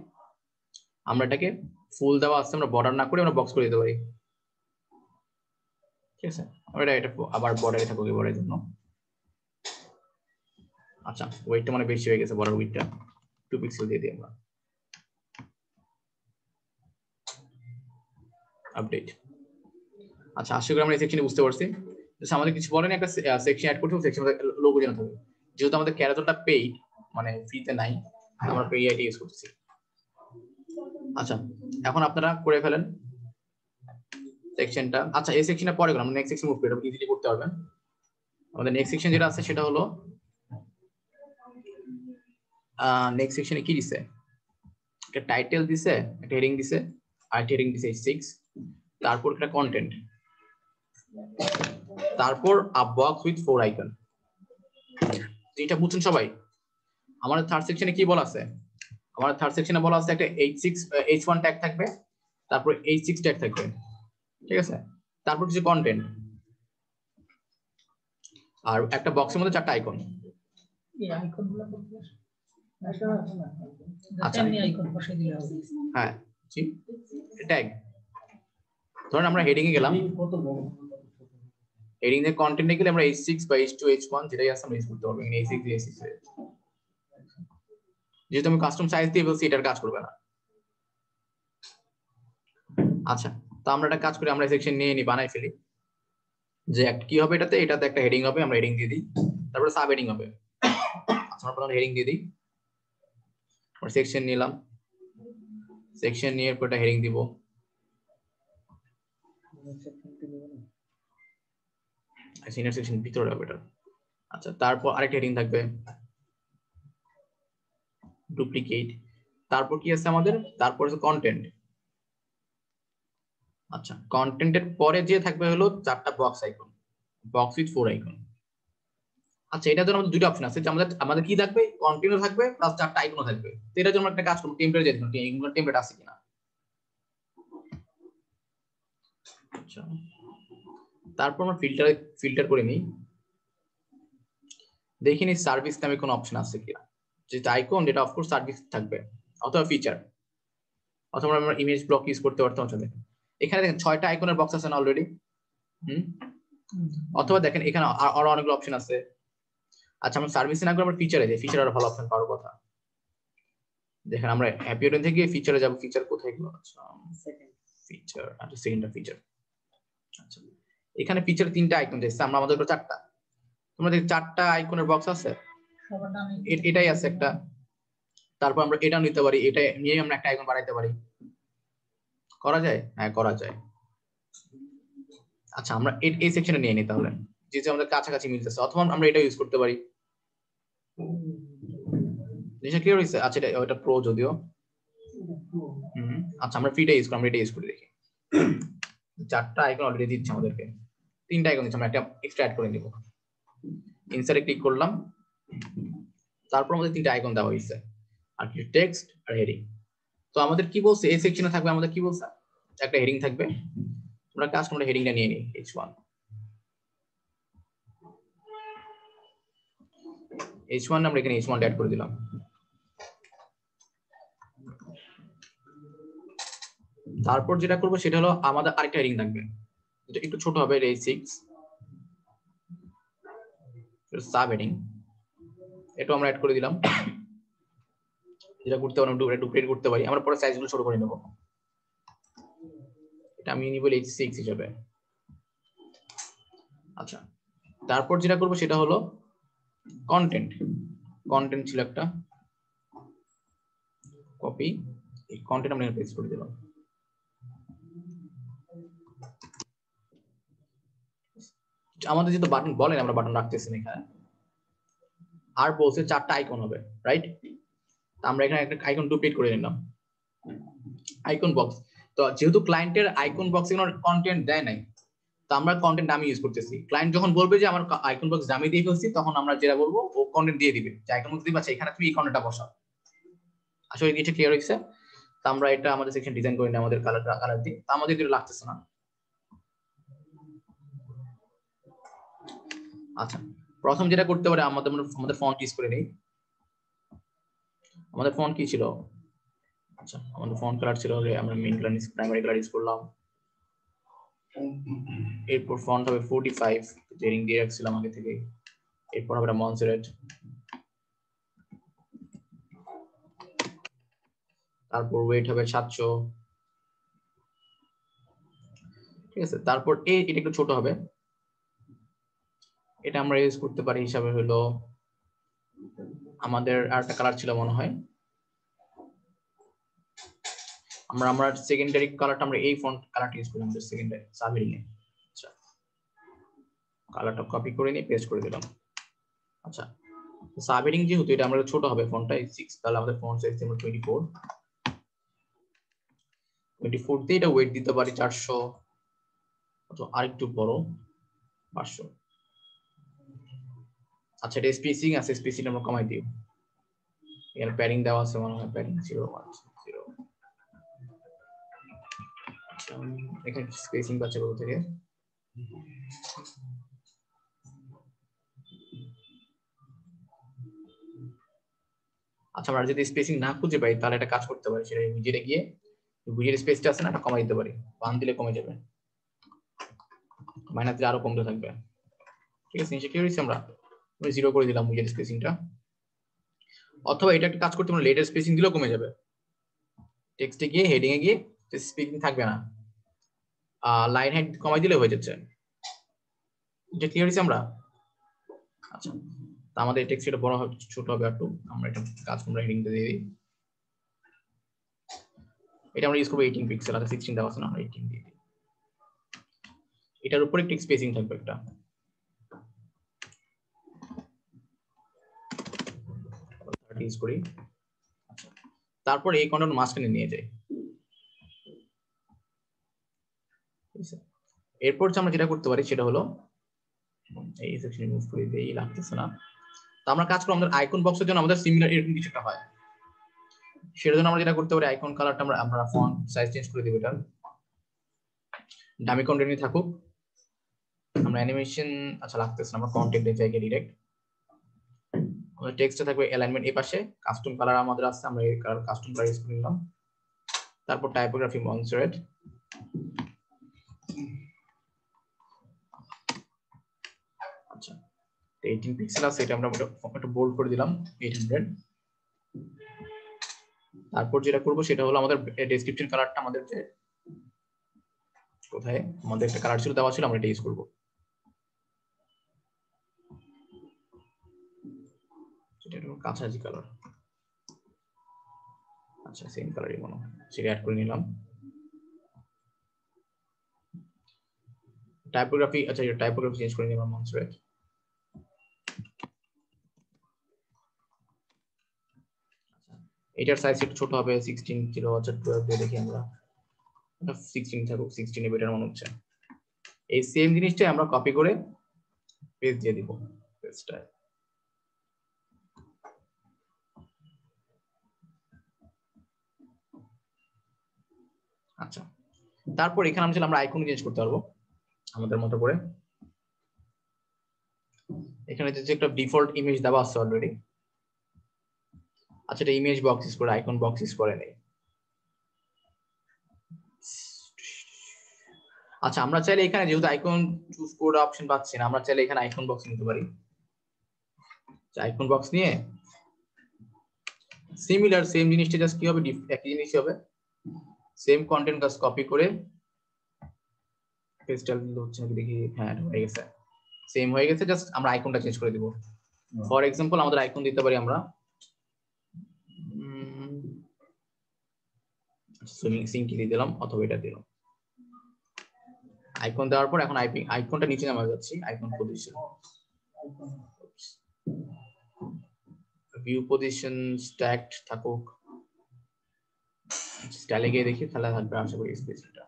আমরা এটাকে ফুল দেওয়া আছে, আমরা বর্ডার না করে আমরা বক্স করে দিতে পারি। ঠিক আছে, আমরা এটা আবার বর্ডারে থাকুক, বর্ডারের জন্য। আচ্ছা, ওয়েটটা মানে বেশি হয়ে গেছে, বর্ডার ওয়েটটা 2 পিক্সেল দিয়ে দিই আমরা। আপডেট। আচ্ছা, আশা করি আমরা এই সেকশনে বুঝতে পারছি। আমাদের কিছু বলেন, একটা সেকশন অ্যাড করতে হবে, সেকশন লোগো জানাতে হবে। যেহেতু আমাদের ক্যারাজলটা পেইড, মানে ফ্রিতে নাই, আমরা পেই আইডি ইউজ করতেছি। আচ্ছা, এখন আপনারা করে ফেলেন সেকশনটা। আচ্ছা, এই সেকশনের পরে আমরা নেক্সট সেকশন মুভ করি, এটা ইজিলি করতে পারবেন। আমাদের নেক্সট সেকশন যেটা আছে সেটা হলো, নেক্সট সেকশনে কি দিছে, একটা টাইটেল দিছে, একটা হেডিং দিছে, আর একটা হেডিং দিছে 6, তারপর একটা কন্টেন্ট, তারপর আ বক্স উইথ 4 আইকন। যেটা বুঝছেন সবাই? আমাদের থার্ড সেকশনে কি বলা আছে? আমাদের থার্ড সেকশনে বলা আছে একটা H1 ট্যাগ থাকবে, তারপর H6 ট্যাগ থাকবে। ঠিক আছে, তারপর কিছু কন্টেন্ট, আর একটা বক্সের মধ্যে 4টা আইকন।
এই আইকনগুলো করতে
আচ্ছা,
আমি আইকন বসাই দিলে হবে।
হ্যাঁ, জি, ট্যাগ। ধরেন আমরা হেডিং এ গেলাম,
কত বড়
হেডিং এর কন্টেন্টে গেলে আমরা H6 বা H2 H1 যেটাই আছে আমরা ইউজ করতে পারবো। এখানে H6 H6 যেহেতু আমি কাস্টম সাইজ দিয়ে বলছি এটার কাজ করবে না। আচ্ছা, তো আমরা একটা কাজ করি, আমরা সেকশন নিয়ে নি বানাই ফেলি যে কি হবে এটাতে একটা হেডিং হবে, আমরা হেডিং দিয়ে দিই, তারপর সাব হেডিং হবে। আচ্ছা, আমরা প্রথমে হেডিং দিয়ে দিই, আমরা সেকশন নিলাম, সেকশন নিয়ে পর একটা হেডিং দিব। সিনিয়র সেকশন ভিতরে হবে এটা। আচ্ছা, তারপর আরেকটা হেডিং থাকবে ডুপ্লিকেট। তারপর কি আছে আমাদের, তারপর আছে কন্টেন্ট। আচ্ছা, কন্টেন্টের পরে যে থাকবে হলো 4টা box icon, box with 4 icon. আচ্ছা, এটার জন্য আমাদের দুটো অপশন আছে, যে আমাদের কি থাকবে, কন্টেন্টও থাকবে প্লাস 4টা আইকনও থাকবে। তো এটার জন্য একটা কাজ করব, টেমপ্লেট যেতে হবে, টেমপ্লেট আছে কিনা। আচ্ছা, তারপর আমরা ফিল্টার করে নিই, দেখি নি সার্ভিস নামে কোনো অপশন আছে কিনা, যেটা আইকন যেটা অফকোর্স সার্ভিস থাকবে, অথবা ফিচার, অথবা আমরা ইমেজ ব্লক ইউজ করতে পারতাম। এখানে দেখেন 6টা আইকনের বক্স আছে না অলরেডি। অথবা দেখেন এখানে আরো অনেকগুলো অপশন আছে। আচ্ছা, আমরা সার্ভিসে না করে আমরা ফিচারে যাই, ফিচার আরো ভালো অপশন পাওয়ার কথা। দেখেন আমরা অ্যাপিয়ারেন্স থেকে ফিচারে যাব, ফিচার কোথায় গেল, আচ্ছা ফিচার, আচ্ছা সেকেন্ডটা ফিচার। আচ্ছা, এখানে ফিচার 3টা আইকন দিয়েছে, আমরা আমাদের 4টা, তোমাদের 4টা আইকনের বক্স আছে, এটাই আছে একটা। তারপর আমরা এটা নিতে পারি, এটা নিয়ে আমরা একটা আইকন বানাইতে পারি, করা যায়? হ্যাঁ, করা যায়। আচ্ছা, আমরা এই সেকশনে নিয়ে নিই তাহলে, যে আমাদের কাছাকাছি মিলতেছে, অথবা আমরা এটা ইউজ করতে পারি। জিনিসটা ক্লিয়ার হইছে? আচ্ছা, এটা প্রো যদিও। আচ্ছা, আমরা ফ্রিটা ইউজ করি, আমরা এটা ইউজ করে দেখি। 4টা আইকন অলরেডি দিচ্ছে আমাদেরকে, 3টা আইকন দিচ্ছে, আমরা একটা এক্সট্রা অ্যাড করে নিব। ইনসার্টে ক্লিক করলাম, তারপর আমাদের 3টা আইকন দেওয়া হয়েছে, আর কি টেক্সট আর হেডিং। তো আমাদের কি বলছে, এই সেকশনে থাকবে আমাদের কি বলছে, একটা হেডিং থাকবে। আমরা কাজ করে হেডিংটা নিয়ে নিই, H1 আমরা এখানে H1 অ্যাড করে দিলাম। তারপর যেটা করবো সেটা হলো আমাদের আরেকটা হেডিং থাকবে, এটা একটু ছোট হবে, H6 সাব হেডিং, এটা আমরা অ্যাড করে দিলাম। যেটা করতে পারি ডুপ্লিকেট করতে পারি, আমরা পরে সাইজগুলো ছোট করে নেব। এটা আমি নিব H6 হিসেবে। আচ্ছা, তারপর যেটা করবো সেটা হলো কন্টেন্ট ছিল একটা, কপি, এই কন্টেন্ট আমরা পেস্ট করে দিলাম। আমাদের যেহেতু বাটন বলেন, আমরা বাটন রাখতেছি না এখানে, আর বলছে 4টা আইকন হবে, রাইট? আমরা এখানে একটা আইকন ডুপ্লিকেট করে নিলাম, আইকন বক্স। তো যেহেতু ক্লায়েন্টের আইকন বক্সে কোনো কন্টেন্ট দেয় নাই, তো আমরা কন্টেন্ট আমি ইউজ করতেছি। ক্লায়েন্ট যখন বলবে যে আমার আইকন বক্স দামি দিয়ে ফেলছি, তখন আমরা যেটা বলবো ও কন্টেন্ট দিয়ে দিবে, যে আইকন বক্স দিবা, এখানে তুমি এই কন্টেন্টটা বসাও। আসলে কিছু ক্লিয়ার হইছে? তো আমরা এটা আমাদের সেকশন ডিজাইন করে নিই, আমাদের কালার দিই, তো আমাদের কিছু লাগতেছে না। আচ্ছা, প্রথম যেটা করতে পারি, আমাদের ফন্ট ইউজ করে নেই। আমাদের ফন্ট কি ছিল? আচ্ছা, আমাদের ফন্ট কালার ছিল, আমরা main colour primary colour use করলাম। এরপর ফন্ট হবে 45, হেডিং দিয়ে রাখছিলাম আগে থেকে। এরপর হবে মনসেরেট, তারপর ওয়েট হবে 700, ঠিক আছে। তারপর এটা একটু ছোট হবে, এটা আমরা ইউজ করতে পারি হিসাবে হলো, আমাদের আরেকটা কালার ছিল মনে হয়, আমরা সেকেন্ডারি কালারটা আমরা এই ফন্ট কালারটা ইউজ করি আমাদের সেকেন্ডারি সাবহেডিং এ। আচ্ছা, কালারটা কপি করে নিয়ে পেস্ট করে দিলাম। আচ্ছা, সাবহেডিং যেহেতু এটা আমরা ছোট হবে ফন্টটা 6, তাহলে আমাদের ফন্ট সাইজ আমরা 24 তে এটা ওয়েট দিতে পারি 400, অথবা আরেকটু বড় 500। আচ্ছা, এটা স্পেসিং আছে, স্পেসিং আমরা কমাই দিই। এখানে প্যাডিং দেওয়া আছে মনে হয়, প্যাডিং 0.0। আচ্ছা, এখানে স্পেসিং পাচ্ছে কোথা থেকে? আচ্ছা, আমরা যদি স্পেসিং না খুঁজে পাই, তাহলে একটা কাজ করতে পারি, সেটা উইজেটে গিয়ে উইজেট স্পেসটা আছে না, এটা কমাই দিতে পারি, 1 দিলে কমে যাবে, মাইনাস দিলে আরো কমতে থাকবে। ঠিক আছে, নিচে কি হয়েছে আমরা 0 করে দিলাম উইডথ স্পেসিংটা। অথবা এটা একটা কাজ করতে পারো, লেটার স্পেসিং দিলেও কমে যাবে। টেক্সটে গিয়ে হেডিং এ গিয়ে স্পেসিং থাকবে না, লাইন হাইট কমাই দিলে হয়ে যাচ্ছে। এটা ক্লিয়ার হয়েছে আমরা? আচ্ছা, তো আমাদের টেক্সট এটা বড় হবে ছোট হবে একটু, আমরা এটা কাজ আমরা হেডিংটা দিয়ে দিই। এটা আমরা ইউজ করব 18 পিক্সেল, আর 16 দেওয়া আছে না, 18 দিয়ে দিই। এটার উপরে টেক্সট স্পেসিং থাকবে একটা। ইউজ করি। আচ্ছা, তারপর এই কন্টেন্ট মাঝখানে নিয়ে যাই। এরপর আমরা যেটা করতে পারি সেটা হলো এই সেকশন মুভ করে দেই, লাগতেছে না। তো আমরা কাজ করব, আমাদের আইকন বক্সের জন্য আমাদের সিমিলার এরকম কিছু একটা হয়, সেটার জন্য আমরা যেটা করতে পারি, আইকন কালারটা আমরা ফন্ট সাইজ চেঞ্জ করে দেব। এটা ডামি কন্টেন্টই থাকুক, আমরা অ্যানিমেশন আচ্ছা লাগতেছে না, আমরা কন্টেন্টে যাই ডাইরেক্ট। আমাদের টেক্সটে থাকবে অ্যালাইনমেন্ট এই পাশে, কাস্টম কালার আমাদের আছে, আমরা এই কালার কাস্টম কালার ইউজ করে নিলাম। তারপর টাইপোগ্রাফি মনসেরেট, আচ্ছা 18 পিক্সেল আছে, এটা আমরা একটু বোল্ড করে দিলাম 800। তারপর যেটা করব সেটা হলো আমাদের ডেসক্রিপশন কালারটা, আমাদের যে কোথায় আমাদের একটা কালার ছিল দেওয়া ছিল, আমরা এটা ইউজ করব। এটা হলো কাঁচাজি কালার, আচ্ছা সেম কালারই মনে হয়, সেটা অ্যাড করে নিলাম। টাইপোগ্রাফি, আচ্ছা এটা টাইপোগ্রাফি চেঞ্জ করে নিলাম মনসেরেট। এটার সাইজ একটু ছোট হবে, 16 কিলো, আচ্ছা 12 দিয়ে দেখি আমরা, 16 থাকুক, 16 এ বেটার মনে হচ্ছে। এই সেম জিনিসটাই আমরা কপি করে পেজ দিয়ে দিব, পেজটা আচ্ছা। তারপর এখানে আমরা আইকন চেঞ্জ করতে পারবো আমাদের মতো করে। এখানে যে একটা ডিফল্ট ইমেজ দেওয়া আছে অলরেডি, আচ্ছা এটা ইমেজ বক্স ইউজ করে, আইকন বক্স ইউজ করে নেই। আচ্ছা আমরা চাইলে এখানে যেহেতু আইকন চুজ করে অপশন পাচ্ছি না, আমরা চাইলে এখানে আইকন বক্স নিতে পারি। আইকন বক্স নিয়ে সিমিলার সেম জিনিসটা জাস্ট কি হবে, একই জিনিসই হবে, সেম কন্টেন্ট জাস্ট কপি করে পেস্টাল হচ্ছে নাকি দেখি, হ্যাঁ হয়ে গেছে, সেম হয়ে গেছে, জাস্ট আমরা আইকনটা চেঞ্জ করে দিব। ফর এক্সাম্পল আমাদের আইকন দিতে পারি আমরা সুইমিং সিঙ্কি দিয়ে দিলাম, অথবা এটা দিলাম। আইকন দেওয়ার পর এখন আইকনটা নিচে নামা যাচ্ছি, আইকন পজিশন, ভিউ পজিশন স্ট্যাকড থাকুক, স্টাইলে গিয়ে দেখি তাহলে থাকবে আশা করি স্পেসিংটা।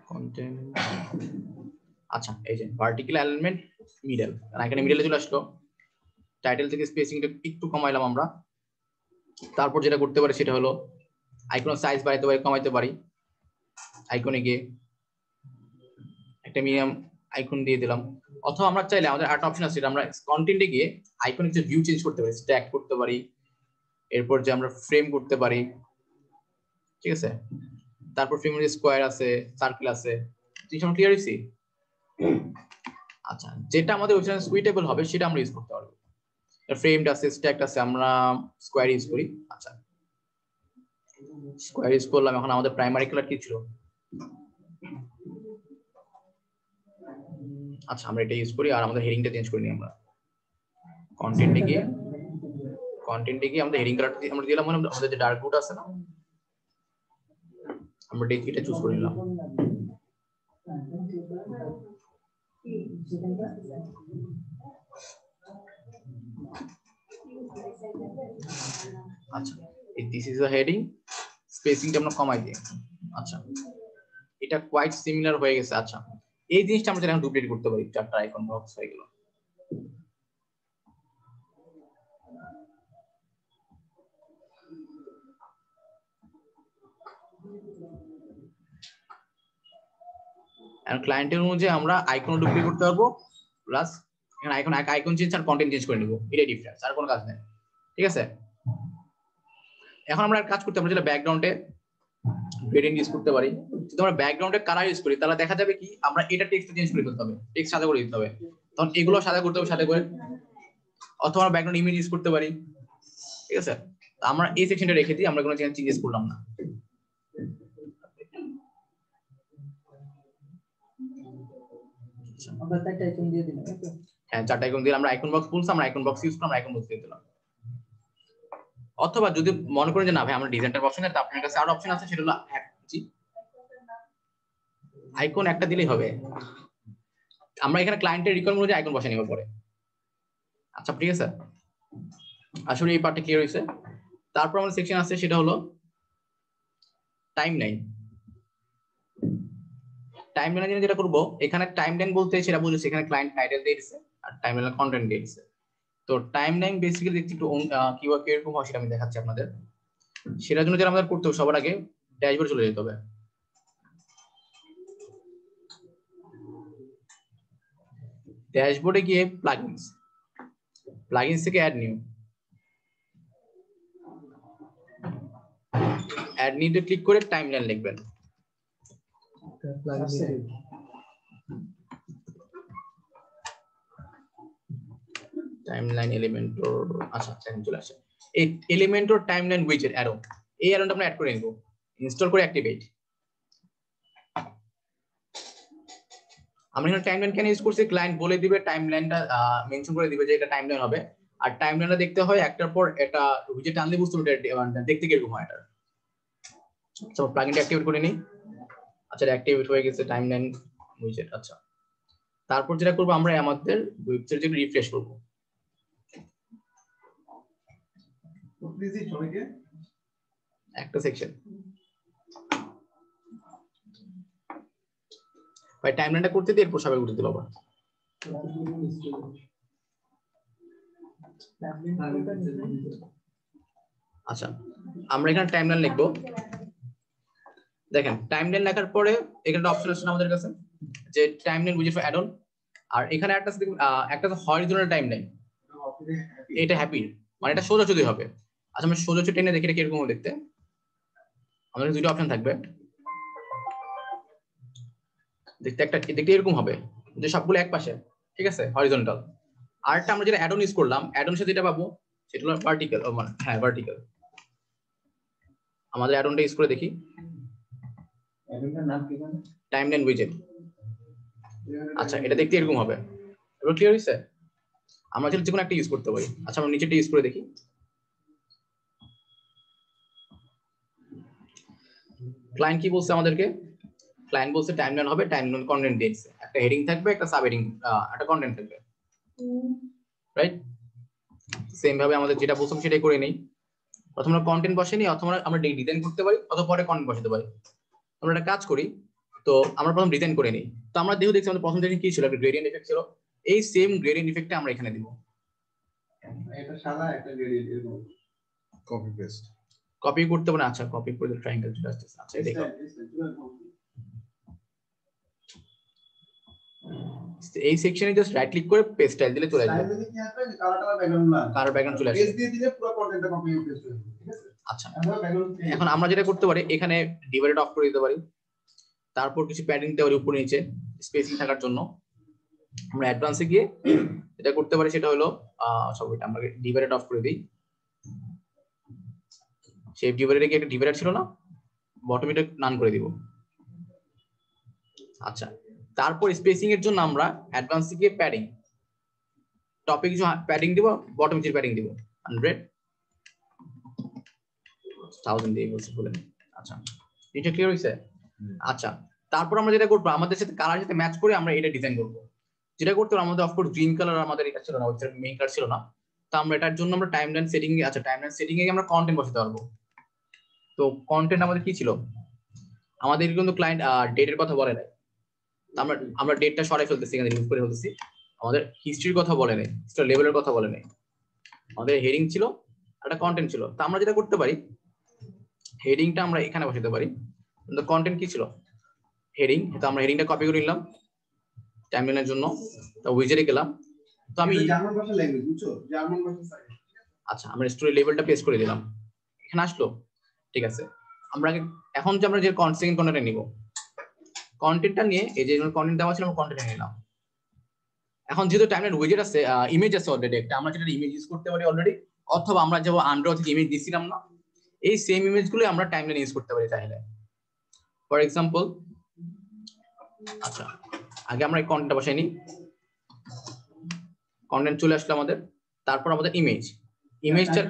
কন্টেন্ট, আচ্ছা এই যে ভার্টিক্যাল অ্যালাইনমেন্ট মিডল, এখানে মিডলে চলে আসলো। টাইটেল থেকে স্পেসিংটা একটু কমাইলাম আমরা। তারপর যেটা করতে পারি সেটা হলো আইকনের সাইজ বাড়াইতে পারি, কমাইতে পারি। আইকনে গিয়ে একটা মিডিয়াম আইকন দিয়ে দিলাম, অথবা আমরা চাইলে আমাদের আরেকটা অপশন আছে, আমরা কন্টেন্টে গিয়ে আইকনের যে ভিউ চেঞ্জ করতে পারি, স্ট্যাক করতে পারি, এরপর যে আমরা ফ্রেম করতে পারি, ঠিক আছে। তারপর ফ্রেমের স্কোয়ার আছে, সার্কেল আছে, জিনিস আমরা ক্লিয়ার হইছি। আচ্ছা যেটা আমাদের ওইখানে সুইটেবল হবে সেটা আমরা ইউজ করতে পারবো। ফ্রেমড আছে, স্ট্যাকড আছে, আমরা স্কোয়ার ইউজ করি। আচ্ছা স্কোয়ার ইউজ করলাম। এখন আমাদের প্রাইমারি কালার কি ছিল, আচ্ছা আমরা এটা ইউজ করি, আর আমাদের হেডিংটা চেঞ্জ করে নিই। আমরা কন্টেন্টে গিয়ে আমাদের হেডিং কালারটা আমরা দিলাম, মানে আমাদের যে ডার্ক ব্লুটা আছে না, আমরা এটা চুজ করে নিলাম। আচ্ছা দিস ইজ দ্য হেডিং, স্পেসিংটা আমরা কমাই দিই। আচ্ছা এটা কোয়াইট সিমিলার হয়ে গেছে। আচ্ছা এই জিনিসটা আমরা এখন ডুপ্লিকেট করতে পারি, চারটা আইকন বক্স হয়ে গেল। আর ক্লায়েন্টের অনুযায়ী আমরা আইকন ডুপ্লিকেট করতে পারবো, প্লাস এখানে আইকন চেঞ্জ আর কন্টেন্ট চেঞ্জ করে নিব, এটাই ডিফারেন্স, আর কোনো কাজ নেই। ঠিক আছে, এখন আমরা কাজ করতে আমরা যেটা ব্যাকগ্রাউন্ডে গ্রেডিয়েন্ট ইউজ করতে পারি। যদি আমরা ব্যাকগ্রাউন্ডে কালার ইউজ করি তাহলে দেখা যাবে কি আমরা এটা টেক্সট চেঞ্জ করে ফেলতে হবে, টেক্সট সাদা করে দিতে হবে, তখন এগুলো সাদা করতে হবে সাদা করে, অথবা আমরা ব্যাকগ্রাউন্ড ইমেজ ইউজ করতে পারি। ঠিক আছে, আমরা এই সেকশনটা রেখে দিই, আমরা কোনো চেঞ্জেস করলাম না।
আমরা চারটা আইকন দিয়ে দিলাম।
হ্যাঁ, চারটা আইকন দিলাম, আমরা আইকন বক্স খুলছি, আমরা আইকন বক্স ইউজ করলাম, আমরা আইকন বক্স দিয়ে দিলাম। অথবা যদি মনে করেন যে না ভাই আমরা ডিজাইনটার অপশন আছে, আপনার কাছে আরো অপশন আছে, সেটা হলো আইকন একটা দিলেই হবে। আমরা এখানে ক্লায়েন্টের রিকোয়ারমেন্ট অনুযায়ী আইকন বসাই নেব পরে। আচ্ছা ঠিক আছে, আসলে এই পার্টটা ক্লিয়ার হয়েছে। তারপর আমাদের সেকশন আছে, সেটা হলো টাইমলাইন। টাইমলাইনে যেটা করব, এখানে টাইমলাইন বলতে সেটা বুঝেছি, এখানে ক্লায়েন্ট টাইটেল দিয়ে দিয়েছে আর টাইমলাইন কন্টেন্ট দিয়ে দিয়েছে। তো টাইমলাইন বেসিক্যালি দেখছি একটু কিভাবে কিরকম হয় সেটা আমি দেখাচ্ছি আপনাদের। সেটার জন্য যেটা আমাদের করতে হবে, সবার আগে ড্যাশবোর্ড চলে যেতে হবে। ড্যাশবোর্ডে গিয়ে প্লাগইনস থেকে অ্যাড নিউতে ক্লিক করে টাইমলাইন লিখবেন। টাইমলাইন এলিমেন্টর, আচ্ছা চলে আসে এই এলিমেন্টর টাইমলাইন উইজেট অ্যারো, এই অ্যারোটা আমরা অ্যাড করে নেব, ইনস্টল করে অ্যাক্টিভেট। আমরা এখানে টাইমলাইন কেন ইউজ করছি, ক্লায়েন্ট বলে দিবে, টাইমলাইনটা মেনশন করে দিবে যে এটা টাইমলাইন হবে, আর টাইমলাইনটা দেখতে হয় একটার পর এটা উইজেট টানলে বুঝতে হবে দেখতে কিরকম হয় এটা। আচ্ছা প্লাগইনটা অ্যাক্টিভেট করে নিই। আচ্ছা অ্যাক্টিভেট হয়ে গেছে টাইমলাইন উইজেট। আচ্ছা তারপর যেটা করব, আমরা আমাদের ওয়েবসাইটে রিফ্রেশ করব। একটা সেকশন ভাই টাইমলাইনটা করতে দিয়ে এরপর সবাই উঠে দিল আবার। আচ্ছা আমরা এখানে টাইমলাইন লিখবো। দেখেন টাইমলাইন লেখার পরে এখানে অপশন আছে আমাদের কাছে যে টাইমলাইন উইজেট ফর অ্যাড অন, আর এখানে একটা হরিজন্টাল টাইমলাইন, এটা হ্যাপি মানে এটা সোজাসুজি হবে। আচ্ছা আমরা সোজাসুজি টেনে দেখি এটা কিরকম দেখতে। আমাদের দুটো অপশন থাকবে, দেখতে এরকম হবে যে সবগুলো এক পাশে, ঠিক আছে হরিজন্টাল। আরেকটা আমরা যেটা অ্যাড অন ইউজ করলাম, অ্যাড অন সাথে যেটা পাবো সেটা হলো ভার্টিক্যাল, মানে হ্যাঁ ভার্টিক্যাল। আমাদের অ্যাড অনটা ইউজ করে দেখি,
অ্যাডমিনটার নাম কি বলেন?
টাইমলাইন উইজেট। আচ্ছা এটা দেখতে এরকম হবে, এবার ক্লিয়ার হইছে? আমরা যে কোনো একটা ইউজ করতে পারি। আচ্ছা আমরা নিচেটা ইউজ করে দেখি। ক্লায়েন্ট কি বলছে আমাদেরকে, ক্লায়েন্ট বলছে টাইমলাইন হবে, টাইমলাইন কন্টেন্ট দিয়েছে, একটা হেডিং থাকবে, একটা সাব হেডিং, একটা কন্টেন্ট থাকবে, রাইট? সেম ভাবে আমাদের যেটা বলছিলাম সেটাই করে নেই। প্রথমে আমরা কন্টেন্ট বসে নিই, অথবা আমরা ডিজাইন করতে পারি, অথবা পরে কন্টেন্ট বসাতে পারি। আমরা একটা কাজ করি, তো আমরা প্রথম ডিজাইন করে নিই। তো আমরা দেখছি আমাদের প্রথম ডিজাইন কি ছিল, একটা গ্রেডিয়েন্ট ইফেক্ট ছিল। এই সেম গ্রেডিয়েন্ট ইফেক্টটা আমরা এখানে দিব।
এটা সাদা একটা গ্রেডিয়েন্ট এরকম কপি পেস্ট
কপি করতে পারে। আচ্ছা কপি করে দিলে ট্রায়াঙ্গেল চলে আসছে। আচ্ছা এই দেখো এই সেকশনে জাস্ট রাইট ক্লিক করে পেস্ট স্টাইল দিলে চলে আসবে।
স্টাইল কি আসবে যে কালার ব্যাকগ্রাউন্ড না,
কালার ব্যাকগ্রাউন্ড চলে আসবে,
পেস্ট দিয়ে দিলে পুরো কন্টেন্টটা কপি পেস্ট হয়ে যাবে, ঠিক আছে?
আচ্ছা এখন আমরা যেটা করতে পারি, এখানে ডিভাইড অফ করে দিতে পারি, তারপর কিছু প্যাডিং দিতে পারি উপরে নিচে স্পেসিং থাকার জন্য। আমরা অ্যাডভান্সে গিয়ে যেটা করতে পারি সেটা হলো সবটা আমরা ডিভাইড অফ করে দিই। শেপ ডিভাইডারে কি একটা ডিভাইডার ছিল না, বটম এটা নান করে দিব। আচ্ছা তারপর স্পেসিং এর জন্য আমরা অ্যাডভান্সে গিয়ে প্যাডিং, টপে কিছু প্যাডিং দিব, বটম কিছু প্যাডিং দিব 100,000 দিয়ে বলছি বলেন। আচ্ছা এটা ক্লিয়ার হইছে? আচ্ছা তারপর আমরা যেটা করব, আমাদের সাথে কালার সাথে ম্যাচ করে আমরা এটা ডিজাইন করব। যেটা করতে হবে আমাদের অফকোর্স গ্রিন কালার আমাদের এটা ছিল না, ওই মেইন কালার ছিল না। তো আমরা এটার জন্য আমরা টাইমলাইন সেটিং এ, আচ্ছা টাইমলাইন সেটিং এ আমরা কন্টেন্ট বসাতে পারবো। তো কন্টেন্ট আমাদের কি ছিল, আমাদের কিন্তু ক্লায়েন্ট ডেটের কথা বলে নাই, আমরা ডেটটা সরাই ফেলতেছি, এখানে রিমুভ করে ফেলতেছি। আমাদের হিস্ট্রির কথা বলে নাই, হিস্ট্রি লেভেলের কথা বলে নাই। আমাদের হেডিং ছিল, একটা কন্টেন্ট ছিল। তো আমরা যেটা করতে পারি, হেডিংটা আমরা এখানে বসাতে পারি, কিন্তু কন্টেন্ট কি ছিল হেডিং। তো আমরা হেডিংটা কপি করে নিলাম টাইমলাইনের জন্য, তো উইজেটে গেলাম। তো আমি
জার্মান ভাষা ল্যাঙ্গুয়েজ বুঝছো, জার্মান ভাষা সাইড।
আচ্ছা আমরা স্টোরি লেভেলটা পেস্ট করে দিলাম, এখানে আসলো, ঠিক আছে। আমরা এখন যে আমরা যে সেকেন্ড কন্টেন্ট নিব, কন্টেন্টটা নিয়ে এই যে কন্টেন্ট দেওয়া ছিল আমরা কন্টেন্ট নিলাম। এখন যেহেতু টাইমলাইন উইজেট আছে, ইমেজ আছে অলরেডি একটা, আমরা যেটা ইমেজ ইউজ করতে পারি অলরেডি, অথবা আমরা যে আন্ড্রয়েড থেকে ইমেজ দিছিলাম না, এই সেম ইমেজগুলো আমরা টাইমলাইন ইউজ করতে পারি চাইলে। ফর এক্সাম্পল, আচ্ছা আগে আমরা এই কন্টেন্টটা বসাই নিই। কন্টেন্ট চলে আসলো আমাদের, তারপর আমাদের ইমেজটা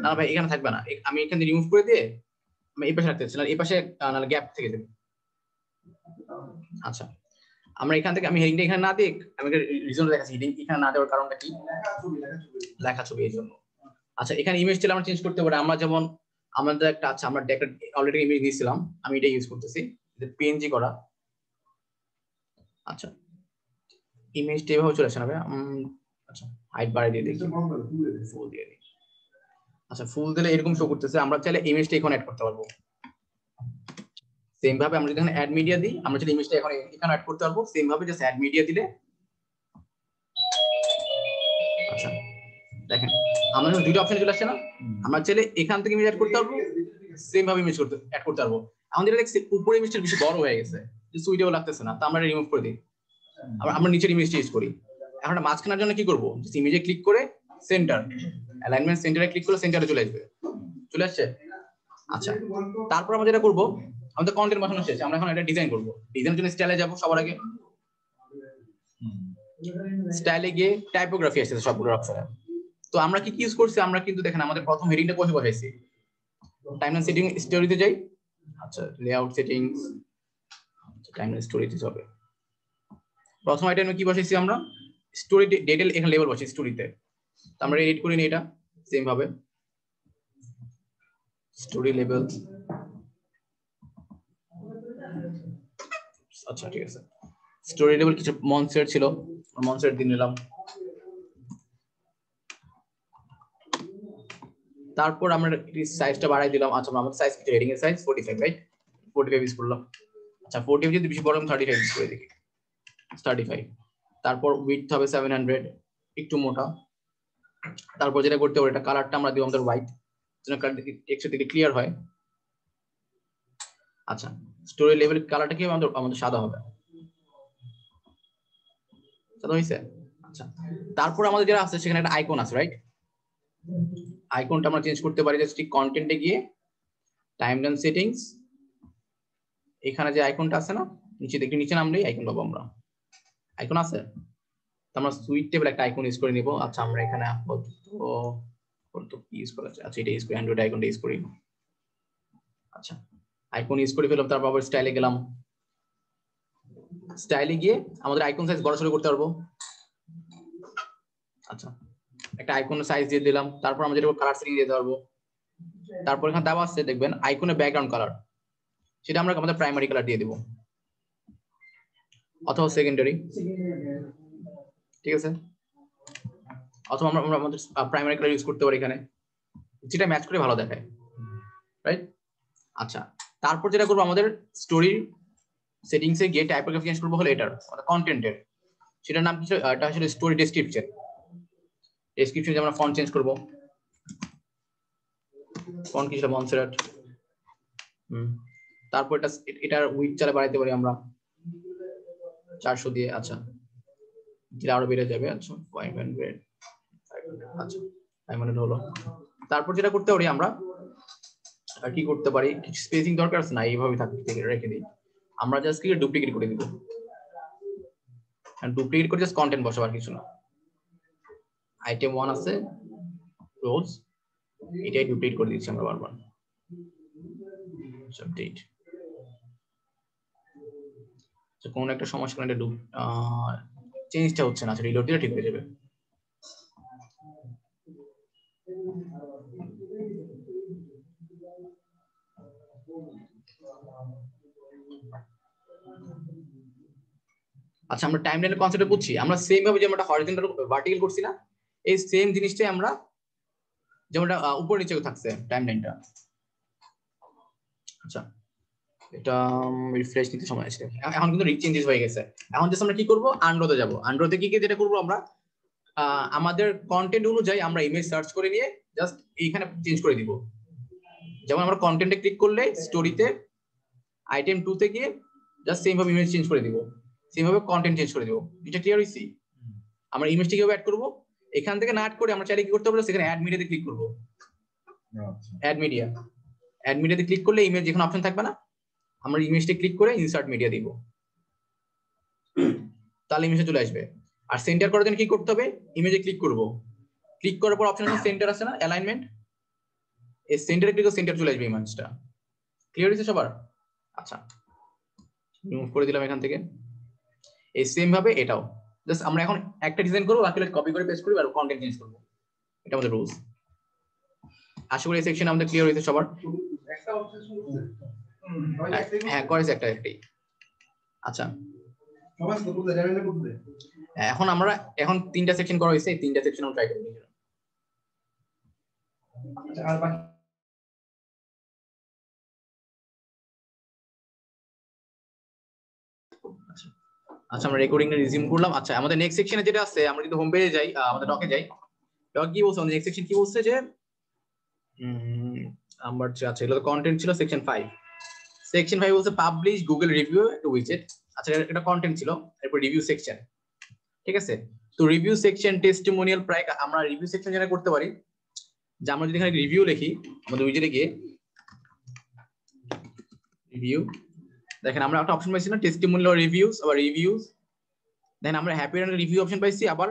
না ভাই এখানে থাকবে না, আমি এখানে রিমুভ করে দিয়ে আমি এই পাশে রাখতে চাচ্ছি, এই পাশে নাহলে গ্যাপ থেকে যাবে। আচ্ছা আমরা এখান থেকে আমি হেডিংটা এখানে না দিয়ে আমি রিজন দেখাচ্ছি, হেডিং এখানে না দেওয়ার কারণটা কি, লেখা ছবি এই জন্য। আচ্ছা এখানে ইমেজটা আমরা চেঞ্জ করতে পারি, আমরা যেমন আমাদের একটা আচ্ছা আমরা অলরেডি ইমেজ নিয়েছিলাম, আমি এটা ইউজ করতেছি পিএনজি করা। আচ্ছা ইমেজটা এভাবে চলে আসে না ভাই, আচ্ছা হাইট বাড়িয়ে দিয়ে দেখি, ফুল দিয়ে দিই। আচ্ছা ফুল দিলে এরকম শো করতেছে, আমরা চাইলে ইমেজটা এখানে অ্যাড করতে পারবো। সেম ভাবে আমরা যদি এখানে অ্যাড মিডিয়া দিই, আমরা যদি ইমেজটা এখানে অ্যাড করতে পারবো। সেম ভাবে জাস্ট অ্যাড মিডিয়া দিলে, আচ্ছা দেখেন আমাদের দুটো অপশন চলে আসছে না, আমরা চাইলে এখান থেকে ইমেজ অ্যাড করতে পারবো, সেম ভাবে ইমেজ অ্যাড করতে পারবো। আমাদের দেখছি উপরে ইমেজটা বেশি বড় হয়ে গেছে, সুইটেবল লাগতেছে না, তো আমরা রিমুভ করে দিই, আমরা নিচের ইমেজটা ইউজ করি। এখন মাঝখানের জন্য কি করবো, জাস্ট ইমেজে ক্লিক করে সেন্টার, অ্যালাইনমেন্ট সেন্টারে ক্লিক করলে সেন্টারে চলে আসবে, চলে আসছে। আচ্ছা তারপর আমরা যেটা করবো, আমাদের কন্টেন্ট বানানো শেষ, আমরা এখন এটা ডিজাইন করবো। ডিজাইনের জন্য স্টাইলে যাব, সবার আগে স্টাইলে গিয়ে টাইপোগ্রাফি আসছে সবগুলোর অপশনে। তো আমরা কি ইউজ করছি, আমরা কিন্তু দেখেন আমাদের প্রথম হেডিংটা কোথায় বসাইছি, টাইমলাইন সেটিং স্টোরিতে যাই। আচ্ছা লেআউট সেটিংস, টাইমলাইন স্টোরিতে যাবে। প্রথম আইটেমে কি বসাইছি আমরা, স্টোরি ডিটেইল, এখানে লেভেল বসাই স্টোরিতে। তো আমরা এডিট করি নি এটা সেম ভাবে, স্টোরি লেভেল। আচ্ছা ঠিক আছে, স্টোরি লেভেল কিছু মনসেট ছিল, মনসেট দিয়ে নিলাম। তারপর আমরা সাইজটা বাড়াই দিলাম। আচ্ছা আমাদের সাইজ কি, হেডিং এর সাইজ 45 রাইট, 45 ইউজ করলাম। আচ্ছা 45 যদি বেশি বড় হয় 35 ইউজ করে দেখি, 35। তারপর উইডথ হবে 700, একটু মোটা। তারপর যেটা করতে হবে, এটা কালারটা আমরা দিব আমাদের হোয়াইট, যেন টেক্সচার থেকে ক্লিয়ার হয়। আচ্ছা স্টোরি লেভেল কালারটা কি আমাদের সাদা হবে, সাদা হইছে। আচ্ছা তারপর আমাদের যেটা আছে সেখানে একটা আইকন আছে রাইট, আইকনটা আমরা চেঞ্জ করতে পারি, জাস্ট কন্টেন্টে গিয়ে টাইমলাইন সেটিংস, এখানে যে আইকনটা আছে না নিচে দেখি, নিচে নামলেই আইকন পাবো আমরা, আইকন আছে। তো আমরা সুইট টেবল একটা আইকন ইউজ করে নিব। আচ্ছা আমরা এখানে আপাতত ইউজ করা আছে, আচ্ছা এটা ইউজ করি, অ্যান্ড্রয়েড আইকনটা ইউজ করি। আচ্ছা আইকন ইউজ করে ফেললাম, তারপর আবার স্টাইলে গেলাম, স্টাইলে গিয়ে আমাদের আইকন সাইজ বড় ছোট করতে পারবো। আচ্ছা একটা আইকনের সাইজ দিয়ে দিলাম, তারপর আমরা যেটা কালার সেটিং দিতে পারবো। তারপর এখানে দেওয়া আছে দেখবেন আইকনের ব্যাকগ্রাউন্ড কালার, সেটা আমরা আমাদের প্রাইমারি কালার দিয়ে দিব অথবা সেকেন্ডারি, ঠিক আছে, অথবা আমরা আমাদের প্রাইমারি কালার ইউজ করতে পারি এখানে, যেটা ম্যাচ করে ভালো দেখায় রাইট। আচ্ছা তারপর যেটা করবো, আমাদের স্টোরি সেটিংসে গিয়ে টাইপোগ্রাফি চেঞ্জ করবো, হলো এটার কন্টেন্টের, সেটার নাম কিছু, এটা আসলে স্টোরি ডেসক্রিপশন। ডেসক্রিপশন আমরা ফন্ট চেঞ্জ করবো, ফন্ট কিছু মনসেরাট। তারপর এটার উইডথ চালে বাড়াইতে পারি আমরা 400 দিয়ে। আচ্ছা যেটা আরো বেড়ে যাবে। আচ্ছা 500, আচ্ছা 500 হলো। তারপর যেটা করতে পারি আমরা, আর কি করতে পারি, কিছু স্পেসিং দরকার আছে না, এইভাবে থাকতে রেখে দিই। আমরা জাস্ট কি ডুপ্লিকেট করে দিব, ডুপ্লিকেট করে জাস্ট কন্টেন্ট বসাবার কিছু না। আইটেম 1 আছে রোজ, এটাই ডুপ্লিকেট করে দিচ্ছি আমরা বারবার। আপডেট, আচ্ছা কোন একটা সমস্যা কারণে চেঞ্জটা হচ্ছে না, রিলোড দিলে ঠিক হয়ে যাবে। আচ্ছা আমরা টাইমলাইনের কনসেপ্টে বুঝছি, আমরা সেম ভাবে যে আমরা হরিজন্টাল ভার্টিক্যাল করছি না, এই সেম জিনিসটাই আমরা যেমনটা উপর নিচে থাকছে টাইমলাইনটা। আচ্ছা এটা রিফ্রেশ নিতে সময় আছে, এখন কিন্তু চেঞ্জেস হয়ে গেছে। এখন জাস্ট আমরা কি করব, আন্ড্রয়েডে যাব। আন্ড্রয়েডে কি যেটা করব, আমরা আমাদের কন্টেন্ট অনুযায়ী আমরা ইমেজ সার্চ করে নিয়ে জাস্ট এইখানে চেঞ্জ করে দিব। যেমন আমরা কন্টেন্টে ক্লিক করলে স্টোরিতে আইটেম 2 তে গিয়ে জাস্ট সেম ভাবে ইমেজ চেঞ্জ করে দিব, সেম ভাবে কন্টেন্ট চেঞ্জ করে দিব। এটা ক্লিয়ার হইছে? আমরা ইমেজটা কিভাবে অ্যাড করব, এখান থেকে না অ্যাড করে আমরা চাইলে কি করতে পারবো, সেখানে অ্যাড মিডিয়াতে ক্লিক করব।
আচ্ছা
অ্যাড মিডিয়াতে ক্লিক করলে ইমেজ যেখানে অপশন থাকবে না, আমরা ইমেজটা ক্লিক করে ইনসার্ট মিডিয়া দিব, তাহলে ইমেজে চলে আসবে। আর সেন্টার করার জন্য কি করতে হবে, ইমেজে ক্লিক করব, ক্লিক করার পর অপশন আছে সেন্টার আছে না, অ্যালাইনমেন্ট, এই সেন্টারে ক্লিক করে সেন্টার চলে আসবে ইমেজটা। ক্লিয়ার হয়েছে সবার? আচ্ছা রিমুভ করে দিলাম এখান থেকে। এই সেম ভাবে এটাও জাস্ট আমরা এখন একটা ডিজাইন করব, বাকিটা কপি করে পেস্ট করব আর কন্টেন্ট চেঞ্জ করব। এটা আমাদের রুলস। আশা করি এই সেকশন আমাদের ক্লিয়ার হয়েছে সবার।
একটা অবজেকশন করতে
হ্যাঁ করেছে একটাই। আচ্ছা
সবাই করতে জানেন না করতে।
এখন আমরা তিনটা সেকশন করা হয়েছে, এই তিনটা সেকশন আমরা ট্রাই করব।
আচ্ছা আর বাকি
আচ্ছা আমরা রেকর্ডিংটা রিজিউম করলাম। আচ্ছা আমাদের নেক্সট সেকশনে যেটা আছে, আমরা যদি হোম পেজে যাই, আমাদের ডকে যাই, ডক কি বলছে, আমাদের নেক্সট সেকশন কি বলছে যে আমার যে আছে এগুলো কন্টেন্ট ছিল সেকশন 5। সেকশন 5 বলছে পাবলিশ গুগল রিভিউ টু উইজেট। আচ্ছা এটা কন্টেন্ট ছিল, এরপর রিভিউ সেকশন। ঠিক আছে, তো রিভিউ সেকশন টেস্টিমোনিয়াল প্রায় আমরা রিভিউ সেকশন যেটা করতে পারি, যে আমরা যদি এখানে রিভিউ লিখি আমাদের উইজেটে গিয়ে রিভিউ, দেখেন আমরা একটা অপশন পাইছি না, টেস্টিমোনিয়াল রিভিউস আবার রিভিউস। দেখেন আমরা হ্যাপি রান রিভিউ অপশন পাইছি, আবার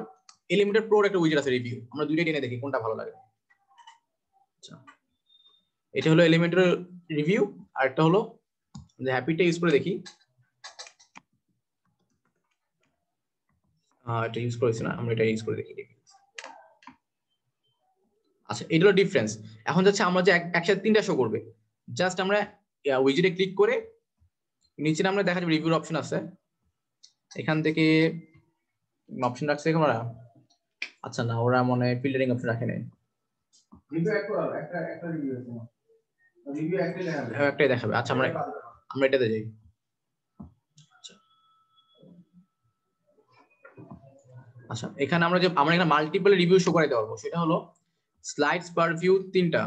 এলিমেন্টার প্রোর একটা উইজেট আছে রিভিউ। আমরা দুইটা টেনে দেখি কোনটা ভালো লাগে। আচ্ছা এটা হলো এলিমেন্টার রিভিউ, আর একটা হলো যে হ্যাপিটা ইউজ করে দেখি। এটা ইউজ করেছি না, আমরা এটা ইউজ করে দেখি। আচ্ছা এটা হলো ডিফারেন্স। এখন যাচ্ছে আমরা যে একসাথে তিনটা শো করবে, জাস্ট আমরা উইজেটে ক্লিক করে নিচে আমরা দেখা যাবে রিভিউর অপশন আছে, এখান থেকে অপশন রাখছে আমরা। আচ্ছা না ওরা মনে ফিল্টারিং অপশন রাখে নাই,
রিভিউ একটা রিভিউ আছে, রিভিউ
একটাই দেখাবে। আচ্ছা আমরা এটাতে যাই। আচ্ছা এখানে আমরা এখানে মাল্টিপল রিভিউ শো করাইতে পারবো, সেটা হলো স্লাইডস পার ভিউ 3টা।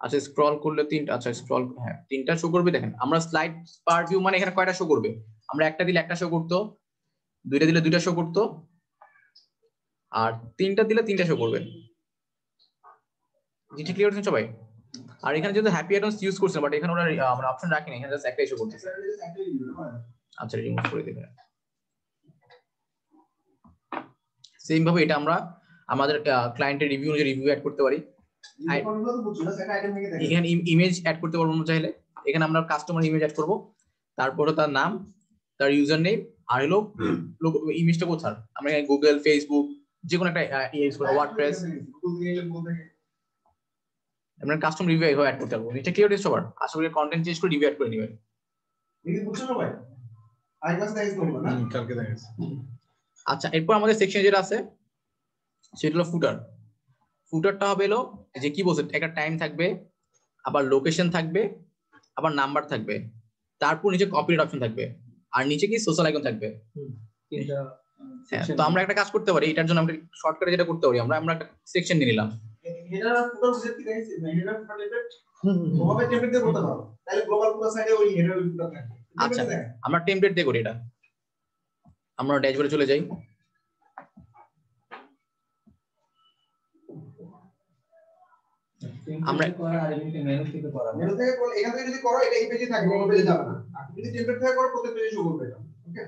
আচ্ছা স্ক্রল করলে 3টা, আচ্ছা স্ক্রল হ্যাঁ 3টা শো করবে। দেখেন আমরা স্লাইড পার ভিউ মানে এখানে কয়টা শো করবে, আমরা একটা দিলে একটা শো করতো, দুইটা দিলে দুইটা শো করতো, আর 3টা দিলে 3টা শো করবে। জি ঠিক ক্লিয়ার হচ্ছে সবাই? আর এখানে যেহেতু হ্যাপি অ্যাডন্স ইউজ করছে, বাট এখানে ওরা আমরা অপশন রাখিনি, এখানে জাস্ট একটাই শো করতেছে। আচ্ছা রিমুভ করে দেবে। সেম ভাবে এটা আমরা আমাদের ক্লায়েন্টের রিভিউ অনুযায়ী রিভিউ অ্যাড করতে পারি। এখানে ইমেজ অ্যাড করতে পারবো আমরা চাইলে। এখানে আমরা কাস্টমার ইমেজ অ্যাড করব, তারপরে তার নাম, তার ইউজার নেম, আর হলো ইমেজটা কোথায়, আমরা গুগল, ফেসবুক যে কোনো একটা ইউজ করব, ওয়ার্ডপ্রেস। আমরা কাস্টম রিভিউ অ্যাড করতে পারবো। এটা ক্লিয়ার হচ্ছে সবার? আশা করি কন্টেন্ট চেঞ্জ করে রিভিউ অ্যাড করে নেবেন।
কালকে দেখাচ্ছি।
আচ্ছা এরপর আমাদের সেকশন যেটা আছে সেটা হলো ফুটার। ফুটারটা হবে হলো যে কি বলছে, একটা টাইম থাকবে, আবার লোকেশন থাকবে, আবার নাম্বার থাকবে, তারপর নিচে কপিরাইট অপশন থাকবে, আর নিচে কি সোশ্যাল আইকন থাকবে। তো আমরা একটা কাজ করতে পারি, এটার জন্য আমরা শর্টকাটে যেটা করতে পারি, আমরা একটা সেকশন নিয়ে নিলাম।
হেডার ফুটার বুঝতে গেছি, হেডার ফুটার টেমপ্লেট ওভাবে টেমপ্লেট দিয়ে করতে পারো, তাহলে গ্লোবাল পুরো সাইডে ওই হেডার ফুটার থাকবে।
আচ্ছা আমরা টেমপ্লেট দিয়ে করি এটা। আমরা ড্যাশবোর্ডে চলে যাই, আমরা
মেনু থেকে করলে এখান থেকে যদি করো এটা এই পেজে থাকবে, অন্য পেজে যাবে না। আর যদি টেমপ্লেট থেকে করো প্রত্যেক পেজে শো করবে এটা। ওকে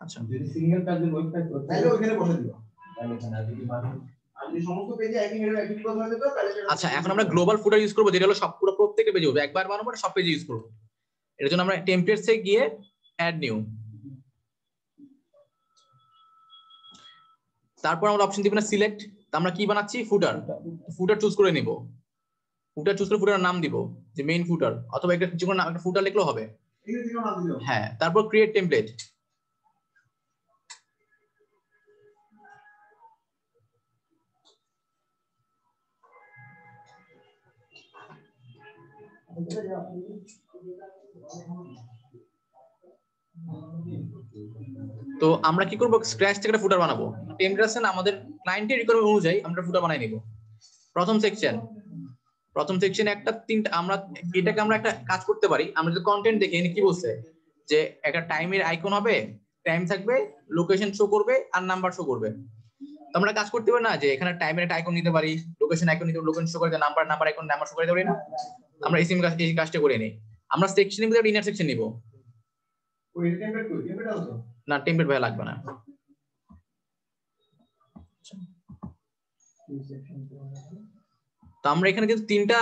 আচ্ছা
যদি সিঙ্গেল পেজের ওয়েবসাইট করতে
তাহলে ওখানে বসে দিও।
তাহলে এখানে যদি মানুষ
আর যদি সমস্ত পেজে একই হেডার একই ক্লোজ হয়ে যেত তাহলে সেটা।
আচ্ছা এখন আমরা গ্লোবাল ফুটার ইউজ করব, যেটা হলো সব পুরো প্রত্যেকটা পেজে হবে, একবার বানাবো না, সব পেজে ইউজ করব। এর জন্য আমরা টেমপ্লেটসে গিয়ে অ্যাড নিউ, তারপর আমরা অপশন দিব না সিলেক্ট। আমরা কি বানাচ্ছি, ফুটার। ফুটার চুজ করে নিব, ফুটার চুজ করে ফুটারের নাম দিব যে মেইন ফুটার, অথবা একটা যে কোনো নাম, একটা ফুটার লিখলেও হবে।
এই যে নাম দিও।
হ্যাঁ তারপর ক্রিয়েট টেমপ্লেট। তো আমরা কি করব, স্ক্র্যাচ থেকে একটা ফুটার বানাবো। টেমপ্লেট আছে না আমাদের ক্লায়েন্টের রিকোয়ারমেন্ট অনুযায়ী আমরা ফুটার বানাই নিব। প্রথম সেকশনে একটা তিনটা আমরা এটাকে আমরা একটা কাজ করতে পারি। আমরা যদি কন্টেন্ট দেখে এনে কি বলছে যে একটা টাইমের আইকন হবে, টাইম থাকবে, লোকেশন শো করবে আর নাম্বার শো করবে। তো আমরা কাজ করতে পারি না যে এখানে টাইমের একটা আইকন নিতে পারি, লোকেশন আইকন নিতে, লোকেশন শো করে নাম্বার আইকন নাম্বার শো করে দিতে পারি না? আমরা এই কাজটা করে নিই। আমরা সেকশনের ভিতরে ইনার সেকশন নিব।
ওই টেমপ্লেট কই? টেমপ্লেট আছে
না, টেমপ্লেট ভাই লাগবে না। তো আমরা এখানে কিন্তু তিনটা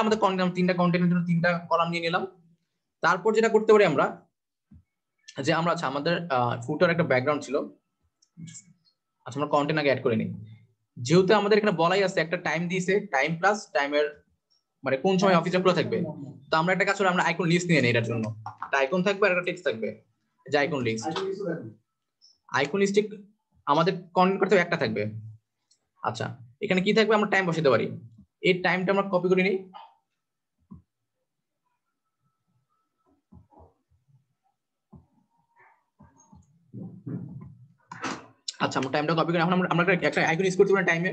কন্টেন্টের জন্য তিনটা কলাম নিয়ে নিলাম। তারপর যেটা করতে পারি আমরা যে আমরা আমাদের ফুটার একটা ব্যাকগ্রাউন্ড ছিল। আচ্ছা, আমরা কন্টেন্ট আগে অ্যাড করে নিই। যেহেতু আমাদের এখানে বলাই আছে একটা টাইম দিয়েছে, টাইম প্লাস টাইমের মানে কোন সময় অফিসে খোলা থাকবে। তো আমরা একটা কাজ করে আমরা আইকন লিস্ট নিয়ে নিই এটার জন্য। একটা আইকন থাকবে আর একটা টেক্সট থাকবে, যে আইকন লিস্ট। আইকন লিস্টে আমাদের কন্টেন্ট করতে একটা থাকবে। আচ্ছা, এখানে কি থাকবে? আমরা টাইম বসাতে পারি। এই টাইমটা আমরা কপি করে নিই। আচ্ছা, আমরা টাইমটা কপি করে এখন আমরা একটা আইকন ইউজ করতে পারি টাইমে।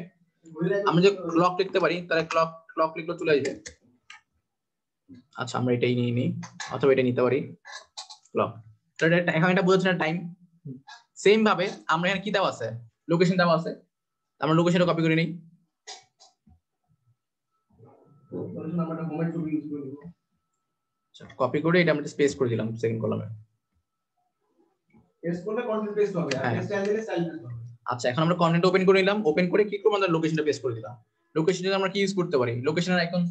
আমরা যে ক্লক লিখতে পারি, তাহলে ক্লক লিখলে চলে আসবে। আচ্ছা, আমরা এটাই নিয়ে নিই, অথবা এটা নিতে পারি ক্লক। তাহলে এখন এটা বোঝাচ্ছে না টাইম। সেম ভাবে আমরা এখানে কি দেওয়া আছে? লোকেশন দেওয়া আছে। আমরা লোকেশনটা কপি করে নিই। আচ্ছা, কপি করে এটা আমরা স্পেস করে দিলাম সেকেন্ড কলামে।
পেস্ট করলে কন্টেন্ট পেস্ট হবে, আর স্টাইল দিলে স্টাইল পেস্ট হবে।
আচ্ছা, এখন আমরা কন্টেন্ট ওপেন করে নিলাম। ওপেন করে কি করব? আমরা লোকেশনটা পেস্ট করে দিলাম। লোকেশনে আমরা কি ইউজ করতে পারি? লোকেশনের আইকন।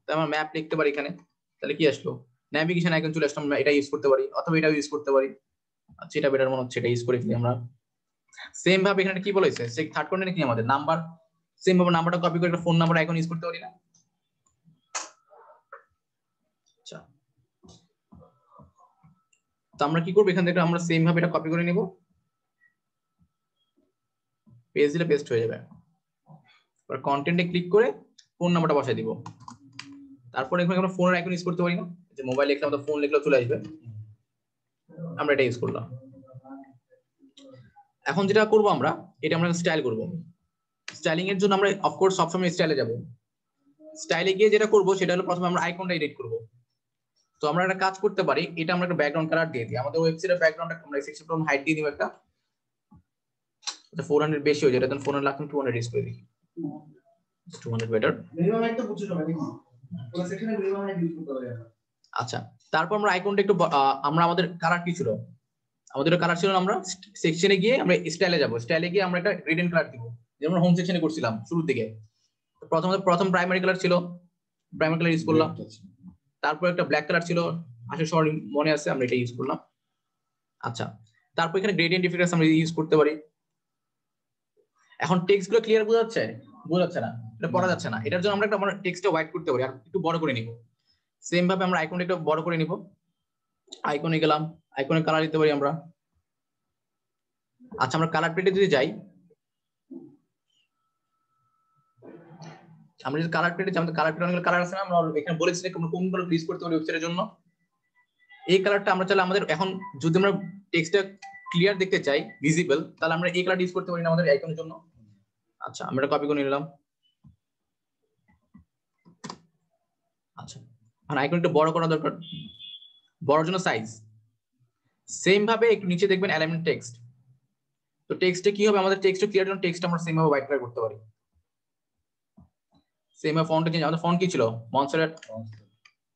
তাই আমরা ম্যাপ লিখতে পারি এখানে। তাহলে কি আসলো? নেভিগেশন আইকন চলে আসলো। আমরা এটা ইউজ করতে পারি, অথবা এটাও ইউজ করতে পারি। আচ্ছা, এটা বেটার মনে হচ্ছে, এটা ইউজ করে ফেলি আমরা। সেম ভাবে এখানে কি বলেছে? সে থার্ড কন্টেন্টে কি আমাদের নাম্বার, সেম ভাবে নাম্বারটা কপি করে একটা ফোন নাম্বার আইকন ইউজ করতে পারি না? আচ্ছা, তো আমরা কি করব? এখান থেকে আমরা সেম ভাবে এটা কপি করে নিব, পেজ দিলে পেস্ট হয়ে যাবে। এবার কন্টেন্টে ক্লিক করে ফোন নাম্বারটা বসাই দিব। তারপর এখানে আমরা ফোনের আইকন ইউজ করতে পারি না? যে মোবাইল লিখলে আমাদের ফোন লিখলেও চলে আসবে। আমরা এটা ইউজ করলাম। এখন যেটা করব আমরা, এটা আমরা স্টাইল করব। স্টাইলিং এর জন্য আমরা অফকোর্স সবসময় স্টাইলে যাব। স্টাইলে গিয়ে যেটা করব সেটা হলো প্রথমে আমরা আইকনটা এডিট করব। তো আমরা একটা কাজ করতে পারি, এটা আমরা একটা ব্যাকগ্রাউন্ড কালার দিয়ে দিই। আমাদের ওয়েবসাইটের ব্যাকগ্রাউন্ডটা আমরা সেকশন ফ্রম হাইট দিয়ে দিব একটা। এটা 400 বেশি হয়ে যায়, এটা 400 রাখুন, 200 ইউজ করে দিই। 200 বেটার।
মিনিমাম একটা বুঝছো সবাই নাকি? পুরো সেকশনে মিনিমাম একটা ইউজ করতে পারি আমরা।
আচ্ছা, তারপর আমরা আইকনটা একটু আমরা আমাদের কালার কি ছিল? আমাদের কালার ছিল, আমরা সেকশনে গিয়ে আমরা স্টাইলে যাব। স্টাইলে গিয়ে আমরা একটা রেড এন্ড কালার দিব, যেমন হোম সেকশনে করছিলাম শুরুর দিকে। প্রথম প্রাইমারি কালার ছিল, প্রাইমারি কালার ইউজ করলাম। তারপর একটা ব্ল্যাক কালার ছিল, আসলে সবার মনে আছে, আমরা এটা ইউজ করলাম। আচ্ছা, তারপর এখানে গ্রেডিয়েন্ট ইফেক্টস আমরা ইউজ করতে পারি। এখন টেক্সট গুলো ক্লিয়ার বোঝা যাচ্ছে না, এটা পড়া যাচ্ছে না। এটার জন্য আমরা একটা টেক্সটটা হোয়াইট করতে পারি আর একটু বড় করে নিব। সেম ভাবে আমরা আইকনটা একটু বড় করে নিব। আইকনে গেলাম, আইকনে কালার দিতে পারি আমরা। আচ্ছা, আমরা কালার প্লেটে যদি যাই, আমরা যদি কালার প্লেটে যাই, আমাদের কালার প্লেটে অনেকগুলো কালার আছে না? আমরা এখানে বলেছি যে কোন কালার ইউজ করতে পারি ওয়েবসাইটের জন্য। এই কালারটা আমরা চাইলে আমাদের এখন যদি আমরা টেক্সটটা ক্লিয়ার দেখতে চাই, ভিজিবল, তাহলে আমরা এই কালার ইউজ করতে পারি না আমাদের আইকনের জন্য। আচ্ছা, আমরা এটা কপি করে নিলাম। আচ্ছা, এখন আইকনটা বড় করা দরকার, বড়র জন্য সাইজ। সেম ভাবে একটু নিচে দেখবেন এলিমেন্ট টেক্সট। তো টেক্সটে কি হবে? আমাদের টেক্সট ক্লিয়ার জন্য টেক্সট আমরা সেম ভাবে হোয়াইট কালার করতে পারি। সেম ভাবে ফন্ট চেঞ্জ। আমাদের ফন্ট কি ছিল? মনসেরাট।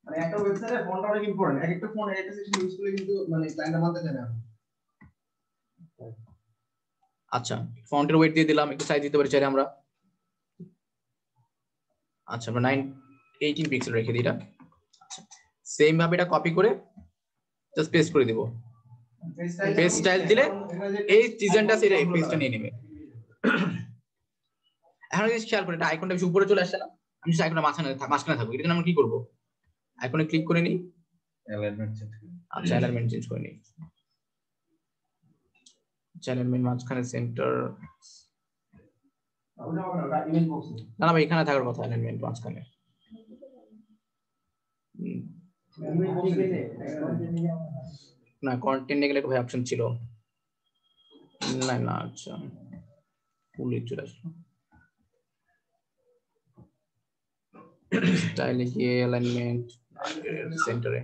মানে একটা ওয়েবসাইটে ফন্টটা অনেক ইম্পর্টেন্ট। একটা ফন্ট একটা সেকশন ইউজ করলে কিন্তু মানে ক্লায়েন্টরা মানতে চায় না।
আচ্ছা, ফন্টের ওয়েট দিয়ে দিলাম, একটু সাইজ দিতে পারি চাইলে আমরা। আচ্ছা, আমরা 18 পিক্সেল রেখে দিই এটা। আচ্ছা, সেম ভাবে এটা কপি করে জাস্ট পেস্ট করে দিব। পেস্ট স্টাইল দিলে এই ডিজাইনটা সেটা এই পেজটা নিয়ে নেবে। এখন যদি খেয়াল করি, এটা আইকনটা বেশি উপরে চলে আসছে না? আমি যদি আইকনটা মাঝখানে থাকবো, এটা আমরা কি করব? আইকনে ক্লিক করে নিই,
অ্যালাইনমেন্ট চেঞ্জ করি।
আচ্ছা, অ্যালাইনমেন্ট চেঞ্জ করে নিই। অ্যালাইনমেন্ট মাঝখানে সেন্টার, না ভাই, এখানে থাকার কথা অ্যালাইনমেন্ট মাঝখানে। না, কন্টেন্টে গেলে ভাই অপশন ছিল না। আচ্ছা, ফুল চলে আসলো। স্টাইলে গিয়ে অ্যালাইনমেন্ট সেন্টারে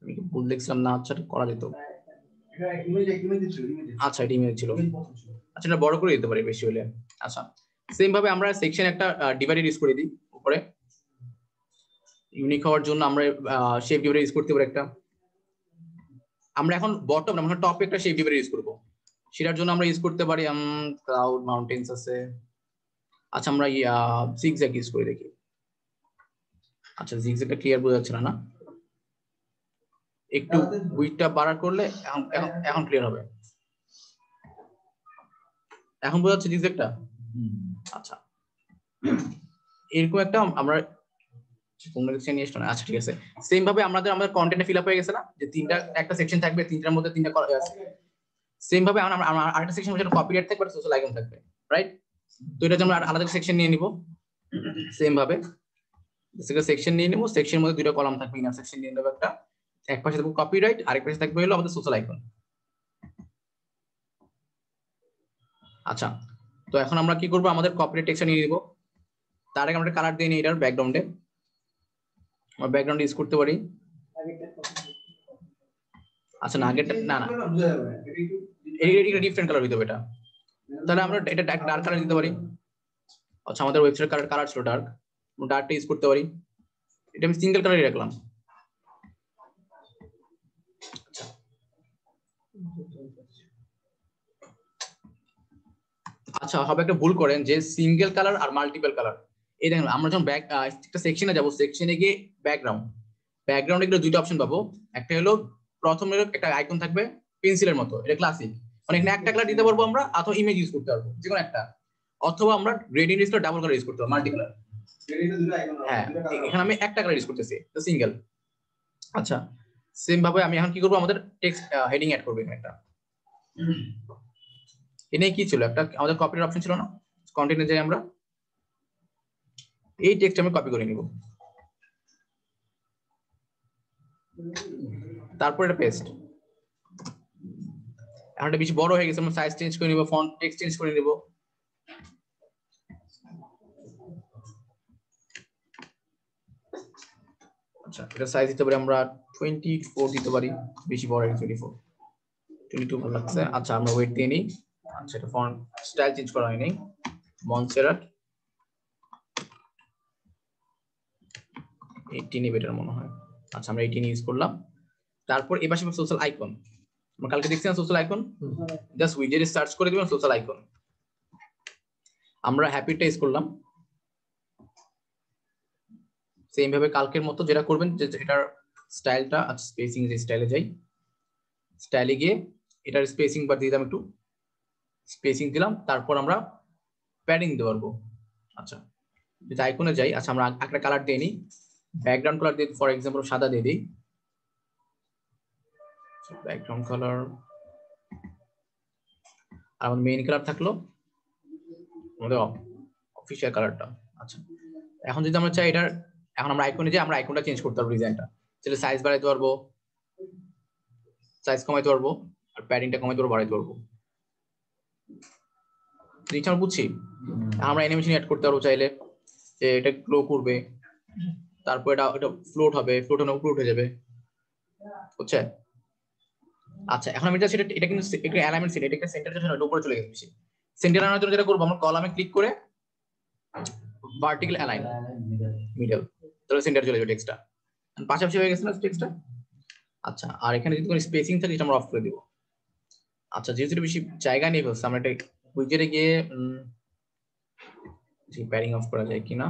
আমি কি ভুল দেখছিলাম না? আচ্ছা এটা করা যেত। আচ্ছা এটা ইমেজ ছিল। আচ্ছা এটা বড় করে দিতে পারি বেশি হলে। আচ্ছা সেম ভাবে আমরা সেকশন একটা ডিভাইডেড ইউজ করে দিই উপরে। ইউনিক হওয়ার জন্য আমরা শেপ ডিভাইডার ইউজ করতে পারি একটা। আমরা এখন বটম না, আমরা টপে একটা শেপ ডিভাইডার ইউজ করব। সেটার জন্য আমরা ইউজ করতে পারি ক্লাউড মাউন্টেন্স আছে। আচ্ছা আমরা জিগজ্যাগ ইউজ করে দেখি। আচ্ছা জিগজ্যাগটা ক্লিয়ার বোঝা যাচ্ছে না? একটু উইডথটা বাড়া করলে এখন ক্লিয়ার হবে। এখন বোঝা যাচ্ছে জিগজ্যাগটা? আচ্ছা এরকম একটা আমরা আচ্ছা ঠিক আছে। সেম ভাবে আমাদের কন্টেন্টে ফিল আপ হয়ে গেছে না, যে তিনটা একটা সেকশন থাকবে, তিনটার মধ্যে তিনটা আছে। সেম ভাবে আমরা আরেকটা সেকশন যেটা কপিরাইট থাকবে আর সোশ্যাল আইকন থাকবে, রাইট? তো এটা আমরা আলাদা সেকশন নিয়ে নিব। সেম ভাবে সেকশন নিয়ে নিব, সেকশনের মধ্যে দুটো কলাম থাকবে, ইনার সেকশন নিয়ে নেব একটা, এক পাশে থাকবে কপিরাইট, আরেক পাশে থাকবে হলো আমাদের সোশ্যাল আইকন। আচ্ছা তো এখন আমরা কি করব, আমাদের কপিরাইট টেক্সট নিয়ে নিব। তার আগে আমরা কালার দিয়ে নিই এটার ব্যাকগ্রাউন্ডে। আমরা ব্যাকগ্রাউন্ড ইউজ করতে পারি। আচ্ছা না আগেরটা না না এটা ডিফারেন্ট কালার হইতে হবে এটা। তাহলে আমরা এটা ডার্ক কালার দিতে পারি। আচ্ছা আমাদের ওয়েবসাইট কালার ছিল ডার্ক, ডার্কটা ইউজ করতে পারি। এটা আমি সিঙ্গেল কালারই রাখলাম। আচ্ছা হবে একটা ভুল করেন যে সিঙ্গেল কালার আর মাল্টিপল কালার। এই দেখেন আমরা যখন একটা সেকশনে যাব, সেকশনে গিয়ে ব্যাকগ্রাউন্ডে গেলে দুইটা অপশন পাবো। একটা হলো প্রথমে একটা আইকন থাকবে পেন্সিলের মতো, এটা ক্লাসিক, মানে এখানে একটা কালার দিতে পারবো আমরা, অথবা ইমেজ ইউজ করতে পারবো যে কোনো একটা, অথবা আমরা গ্রেডিয়েন্ট ইউজ করে ডাবল কালার ইউজ করতে পারবো, মাল্টি কালার। হ্যাঁ এখানে আমি একটা কালার ইউজ করতেছি, তো সিঙ্গেল। আচ্ছা সেম ভাবে আমি এখন কি করবো, আমাদের টেক্সট হেডিং অ্যাড করবো এখানে একটা। এনে কি ছিল, একটা আমাদের কপির অপশন ছিল না, কন্টেন্টে যাই আমরা, এই টেক্সট আমি কপি করে নিব, তারপর এটা পেস্ট। এখন এটা বেশি বড় হয়ে গেছে, আমরা সাইজ চেঞ্জ করে নিব, ফন্ট টেক্সট চেঞ্জ করে নিব। আচ্ছা এটা সাইজ দিতে পারি আমরা 24 দিতে পারি, বেশি বড় হয়ে গেছে 22 ভালো লাগছে। আচ্ছা আমরা ওয়েট দিয়ে নিই। আচ্ছা এটা ফন্ট স্টাইল চেঞ্জ করা হয়নি, মনসেরাট 18 বেটার মনে হয়। আচ্ছা আমরা 18 ইউজ করলাম। তারপর এই পাশে সোশ্যাল আইকন, আমরা কালকে দেখছিলাম সোশ্যাল আইকন, জাস্ট উইজেটে সার্চ করে দিবেন সোশ্যাল আইকন। আমরা হ্যাপিটা ইউজ করলাম। সেম ভাবে কালকের মতো যেটা করবেন, যে এটার স্টাইলটা, আচ্ছা স্পেসিং যে স্টাইলে যাই, স্টাইলে গিয়ে এটার স্পেসিং বার দিয়ে দিলাম, একটু স্পেসিং দিলাম, তারপর আমরা প্যাডিং দিতে পারবো। আচ্ছা যদি আইকনে যাই, আচ্ছা আমরা একটা কালার দিয়ে নিই, ব্যাকগ্রাউন্ড কালার দিয়ে ফর এক্সাম্পল সাদা দিয়ে দিই, ব্যাকগ্রাউন্ড কালার। আর আমাদের মেইন কালার থাকলো আমাদের অফিশিয়াল কালারটা। আচ্ছা এখন যদি আমরা চাই এটার, এখন আমরা আইকনে যাই, আমরা আইকনটা চেঞ্জ করতে পারবো, ডিজাইনটা তাহলে সাইজ বাড়াইতে পারবো, সাইজ কমাইতে পারবো, আর প্যাডিংটা কমাইতে পারবো, বাড়াইতে পারবো। জিনিসটা আমরা বুঝছি। আমরা অ্যানিমেশন অ্যাড করতে পারবো চাইলে, যে এটা গ্লো করবে, তারপর এটা ফ্লোট হবে, ফ্লোট হলে উপরে উঠে যাবে, বুঝছে? আচ্ছা এখন আমি জাস্ট এটা কিন্তু একটা অ্যালাইনমেন্ট সেট, এটা একটা সেন্টার জন্য উপরে চলে গেছে। সেন্টার আনার জন্য যেটা করব, আমরা কলামে ক্লিক করে ভার্টিক্যাল অ্যালাইন মিডল, তাহলে সেন্টার চলে যাবে টেক্সটটা, পাশাপাশি হয়ে গেছে না টেক্সটটা। আচ্ছা আর এখানে যদি কোনো স্পেসিং থাকে এটা আমরা অফ করে দিব। আচ্ছা যেহেতু বেশি জায়গা নেই বলছে, আমরা এটা উইজেটে গিয়ে প্যাডিং অফ করা যায় কিনা।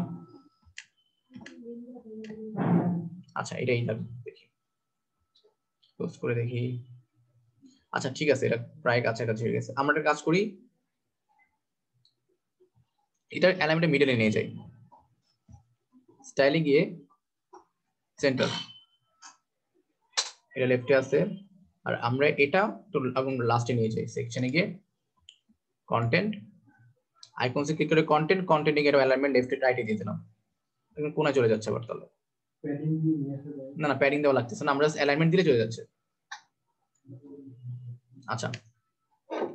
আচ্ছা এটাই দেখি, ক্লোজ করে দেখি। আচ্ছা ঠিক আছে, এটা প্রায় কাছাকাছি হয়ে গেছে। আমরা একটা কাজ করি, এটার অ্যালাইনমেন্টে মিডলে নিয়ে যাই, স্টাইলে গিয়ে সেন্টার, এটা লেফটে আছে, আর আমরা এটা তো লাস্টে নিয়ে যাই, সেকশনে গিয়ে কন্টেন্ট আইকনসে ক্লিক করে কন্টেন্টে গিয়ে অ্যালাইনমেন্ট লেফটে রাইটে দিয়ে দিলাম, এখন কোণায় চলে যাচ্ছে আবার। তাহলে না না প্যাডিং দেওয়া লাগতেছে না, আমরা অ্যালাইনমেন্ট দিলে চলে যাচ্ছে। আচ্ছা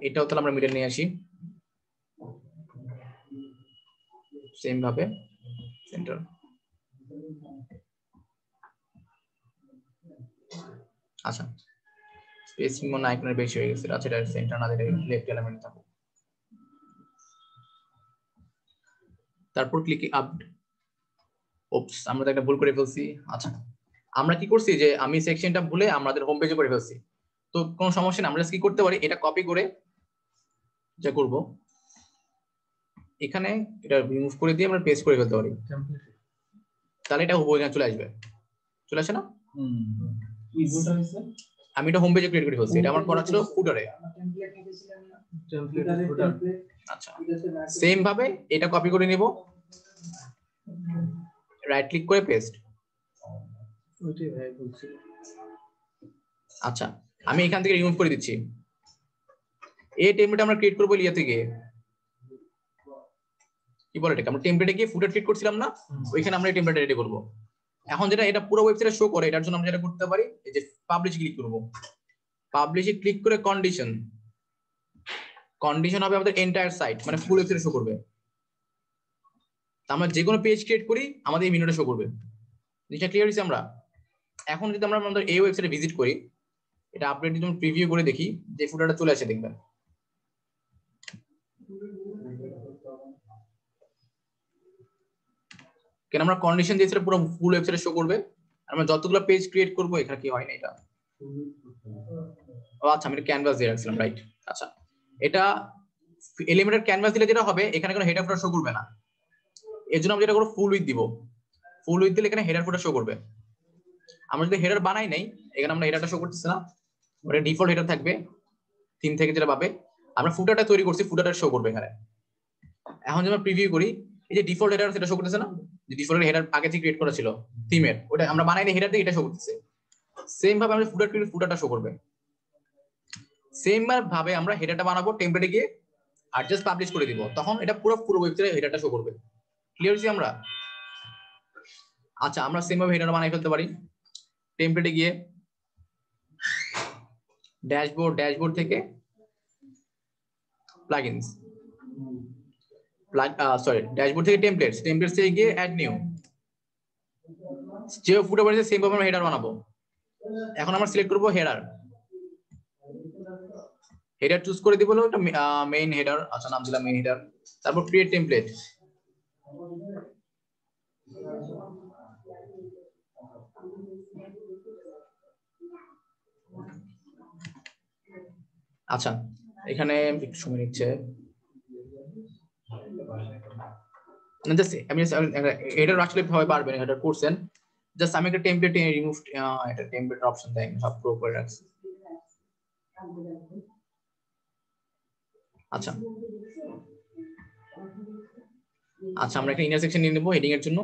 এটাও তাহলে আমরা মিডল নিয়ে আসি সেম ভাবে সেন্টার। আচ্ছা স্পেসিং মনে আইকনের বেশি হয়ে গেছে। আচ্ছা এটা সেন্টার না, এটা লেফট এলিমেন্ট থাকবে। তারপর ক্লিক আপ। ওপস, আমরা তো একটা ভুল করে ফেলছি। আচ্ছা আমরা কি করছি যে আমি সেকশনটা ভুলে আমাদের হোম পেজে করে ফেলছি। তো কোনো সমস্যা না, আমরা কি করতে পারি, এটা কপি করে যা করব এখানে এটা রিমুভ করে দিয়ে আমরা পেস্ট করে ফেলতে পারি, তাহলে এটা হুবহু এখানে চলে আসবে। চলে আসে না? আমি এটা হোম পেজে ক্রিয়েট করে ফেলছি, এটা আমার করা ছিল ফুটারে। আচ্ছা সেম ভাবে এটা কপি করে নিব, রাইট ক্লিক করে পেস্ট। আচ্ছা আমি এখান থেকে রিমুভ করে দিচ্ছি। এই টেমপ্লেট আমরা ক্রিয়েট করব ইয়া থেকে, কি বলে এটাকে, আমরা টেমপ্লেটে গিয়ে ফুটার ক্রিয়েট করছিলাম না, ওইখানে আমরা এই টেমপ্লেট রেডি করব। এখন যেটা এটা পুরো ওয়েবসাইটে শো করে, এটার জন্য আমরা যেটা করতে পারি, এই যে পাবলিশ ক্লিক করব। পাবলিশে ক্লিক করে কন্ডিশন হবে আমাদের এন্টায়ার সাইট, মানে ফুল ওয়েবসাইটে শো করবে। আমরা যে কোনো পেজ ক্রিয়েট করি আমাদের এই মেনুটা শো করবে। জিনিসটা ক্লিয়ার হয়েছে? আমরা এখন যদি আমরা আমাদের এই ওয়েবসাইটে ভিজিট করি, এটা আপডেট যদি প্রিভিউ করে দেখি, যে ফুটারটা চলে আসে দেখবেন। কেন আমরা কন্ডিশন দিয়েছি পুরো ফুল ওয়েবসাইটে শো করবে। আমরা যতগুলো পেজ ক্রিয়েট করব, এখানে কি হয় না এটা, ও আচ্ছা আমি এটা ক্যানভাস দিয়ে রাখছিলাম, রাইট। আচ্ছা এটা এলিমেন্টের ক্যানভাস দিলে যেটা হবে, এখানে কোনো হেডার ফুটার শো করবে না। এর জন্য আমরা যেটা করব, ফুল উইথ দিব। ফুল উইথ দিলে এখানে হেডার ফুটার শো করবে। আমরা যদি হেডার বানাই নাই, এখানে আমরা হেডারটা শো করতেছে না, ওটা ডিফল্ট হেডার থাকবে থিম থেকে যেটা পাবে। আমরা ফুটারটা তৈরি করছি, ফুটারটা শো করবে এখানে। এখন যদি আমরা প্রিভিউ করি, এই যে ডিফল্ট হেডার সেটা শো করতেছে না, যে ডিফল্ট হেডার আগে থেকে ক্রিয়েট করা ছিল থিমের, ওটা আমরা বানাই নাই হেডার দিয়ে, এটা শো করতেছে। সেম ভাবে আমরা ফুটার ক্রিয়েট, ফুটারটা শো করবে। সেম ভাবে আমরা হেডারটা বানাবো টেমপ্লেটে গিয়ে, আর জাস্ট পাবলিশ করে দিব, তখন এটা পুরো ওয়েবসাইটে হেডারটা শো করবে। ক্লিয়ার হইছে আমরা? আচ্ছা আমরা সেম ভাবে হেডার বানাই ফেলতে পারি। টেমপ্লেটে গিয়ে ড্যাশবোর্ড থেকে প্লাগইনস, ড্যাশবোর্ড থেকে টেমপ্লেটস থেকে গিয়ে অ্যাড নিউ, যে ফুটার বানিয়েছে সেম ভাবে আমরা হেডার বানাবো। এখন আমরা সিলেক্ট করব হেডার চুজ করে দিব, একটা মেইন হেডার। আচ্ছা নাম দিলাম মেইন হেডার, তারপর ক্রিয়েট টেমপ্লেট। আচ্ছা এখানে একটু সময় নিচ্ছে, হেডার আসলে ভাবে পারবেন, হেডার করছেন, জাস্ট আমি একটা টেমপ্লেট রিমুভ, এটা টেমপ্লেট অপশন দেয় সব প্রো করে রাখছি। আচ্ছা আচ্ছা আমরা একটা ইনার সেকশন নিয়ে নেব হেডিং এর জন্য।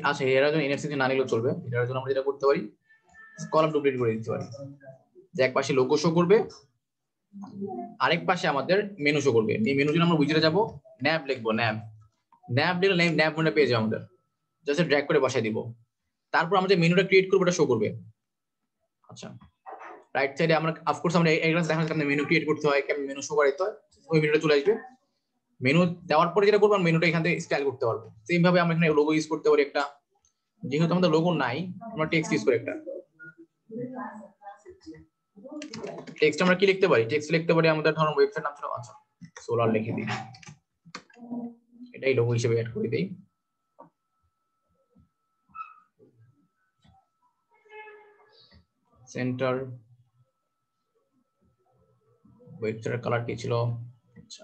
আচ্ছা এর জন্য ইনার সেকশন না নিলেও চলবে। এটার জন্য আমরা যেটা করতে পারি, কলাম ডুপ্লিকেট করে দিতে পারি, যে এক পাশে লোগো শো করবে, আরেক পাশে আমাদের মেনু শো করবে। এই মেনুর জন্য আমরা উইজারে যাব, ন্যাব লিখবো, ন্যাব লিখলে ন্যাব মনে পেয়ে যাবে আমাদের, জাস্ট ড্র্যাগ করে বসাই দিব। তারপর আমরা যে মেনুটা ক্রিয়েট করবো ওটা শো করবে। আচ্ছা রাইট সাইডে আমরা অফকোর্স আমরা এই ক্লাস দেখাচ্ছি কেমন মেনু ক্রিয়েট করতে হয়, কেমন মেনু শো করাইতে হয়, ওই মেনুটা চলে আসবে। মেনু দেওয়ার পরে যেটা করবো, মেনুটা এখান থেকে স্টাইল করতে পারবো। সেম ভাবে আমরা এখানে লোগো ইউজ করতে পারি একটা, যেহেতু আমাদের লোগো নাই আমরা টেক্সট ইউজ করি একটা। টেক্সট আমরা কি লিখতে পারি, টেক্সট লিখতে পারি আমাদের ধরুন ওয়েবসাইট নাম ছিল, আচ্ছা সোলার লিখে দিই, এটাই লোগো হিসেবে অ্যাড করে দেই। সেন্টার ওয়েবসাইটের কালার কি ছিল, আচ্ছা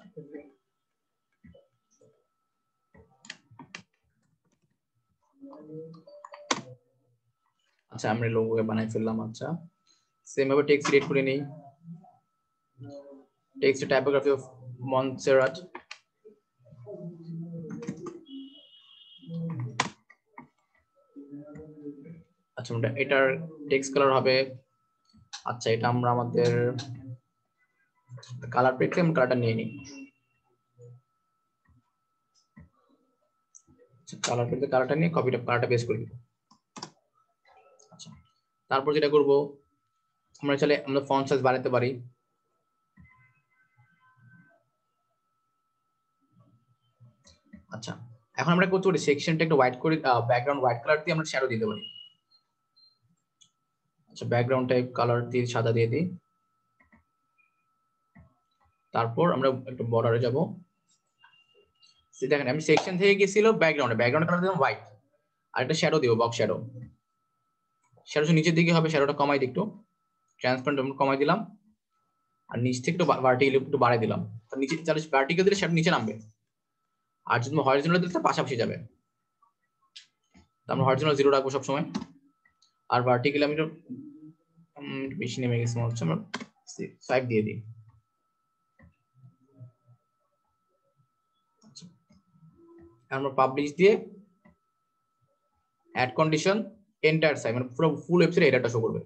আচ্ছা আমরা লোগো বানাই ফেললাম। আচ্ছা সেম ভাবে টেক্সট ক্রিয়েট করে নেই, টেক্সট টাইপোগ্রাফি অফ মন্টসেরাট, আচ্ছা এটার টেক্সট কালার হবে, আচ্ছা এটা আমরা আমাদের কালার পেতে আমরা কালারটা নিয়ে নিই, কালার পেতে কালারটা নিয়ে কালারটা পেস্ট করে দিব। আচ্ছা তারপর যেটা করব আমরা চাইলে আমরা ফন্ট সাইজ বাড়াতে পারি। আচ্ছা এখন আমরা করতে পারি সেকশনটা একটু হোয়াইট করে ব্যাকগ্রাউন্ড হোয়াইট কালার দিয়ে আমরা শ্যাডো দিতে পারি। আচ্ছা ব্যাকগ্রাউন্ড টাইপ কালার দিয়ে সাদা দিয়ে দিই। তারপর আমরা একটু বর্ডারে যাব। দেখেন আমি সেকশন থেকে গেছিল ব্যাকগ্রাউন্ড কালার দিলাম হোয়াইট, আর একটা শ্যাডো দিব বক্স শ্যাডো। শ্যাডো নিচের দিকে হবে, শ্যাডোটা কমাই দিই একটু, ট্রান্সপারেন্ট কমাই দিলাম, আর নিচ থেকে একটু ভার্টিক্যাল একটু বাড়াই দিলাম। তো নিচে তাহলে ভার্টিক্যাল দিলে শ্যাডো নিচে নামবে, আর যদি হরিজন্টাল দিলে পাশাপাশি যাবে। তো আমরা হরিজন্টাল 0 রাখবো সব সময়, আর ভার্টিক্যাল আমি বেশি নেমে গেছে মনে হচ্ছে, আমরা 5 দিয়ে দিই। আমরা পাবলিশ দিয়ে অ্যাড কন্ডিশন এন্টার সাইড মানে পুরো ফুল ওয়েবসাইট এররটা শো করবে।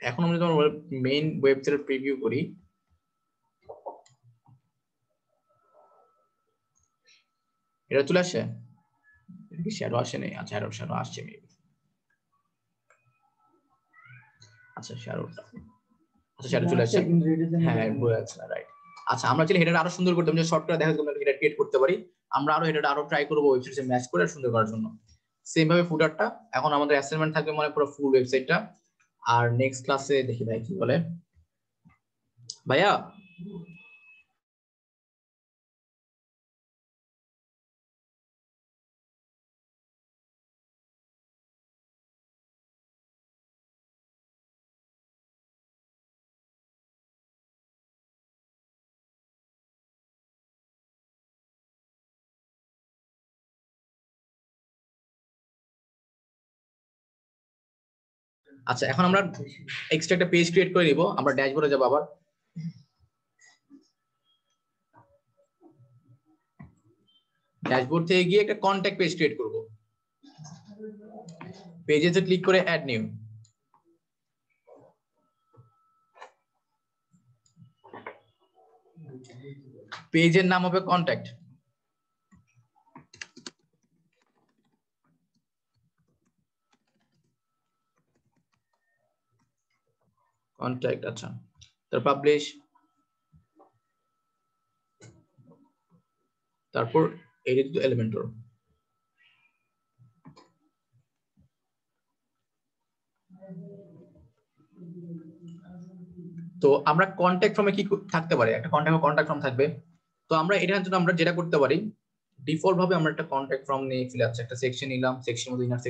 এখন আমরা যখন মেইন ওয়েবসাইটের প্রিভিউ করি, এটা চলে আসে, এটা কি শ্যাডো আসে নাই? আচ্ছা শ্যাডো আসছে মেবি। আচ্ছা শ্যাডোটা, আচ্ছা শ্যাডো চলে আসছে, হ্যাঁ বুঝাচ্ছে রাইট। আচ্ছা আমরা চাইলে হেডার আরো সুন্দর করতে, যে শর্টকাট দেখা যাচ্ছে আমরা হেডার ক্রিয়েট করতে পারি, আমরা আরো হেডার আরো ট্রাই করব ওয়েবসাইটে ম্যাচ করে সুন্দর করার জন্য। সেম ভাবে ফুটারটা এখন আমাদের অ্যাসাইনমেন্ট থাকবে মানে পুরো ফুল ওয়েবসাইটটা। আর নেক্সট ক্লাসে দেখি ভাই কি বলে ভাইয়া। আচ্ছা এখন আমরা এক্সট্রা একটা পেজ ক্রিয়েট করে নিব, আমরা ড্যাশবোর্ডে যাব, আবার ড্যাশবোর্ড থেকে গিয়ে একটা কন্টাক্ট পেজ ক্রিয়েট করব। পেজেতে ক্লিক করে অ্যাড নিউ, পেজের নাম হবে কন্টাক্ট। কন্টাক্ট আচ্ছা, তারপর পাবলিশ, তারপর এডিট টু এলিমেন্টর। তো আমরা কন্টাক্ট ফর্মে কি থাকতে পারে, একটা কন্টাক্ট ফর্ম থাকবে। তো আমরা এটার জন্য আমরা যেটা করতে পারি, ডিফল্ট ভাবে আমরা একটা কন্টাক্ট ফর্ম নিয়ে ফেলে আছে, একটা সেকশন নিলাম, সেকশনের মধ্যে ইনার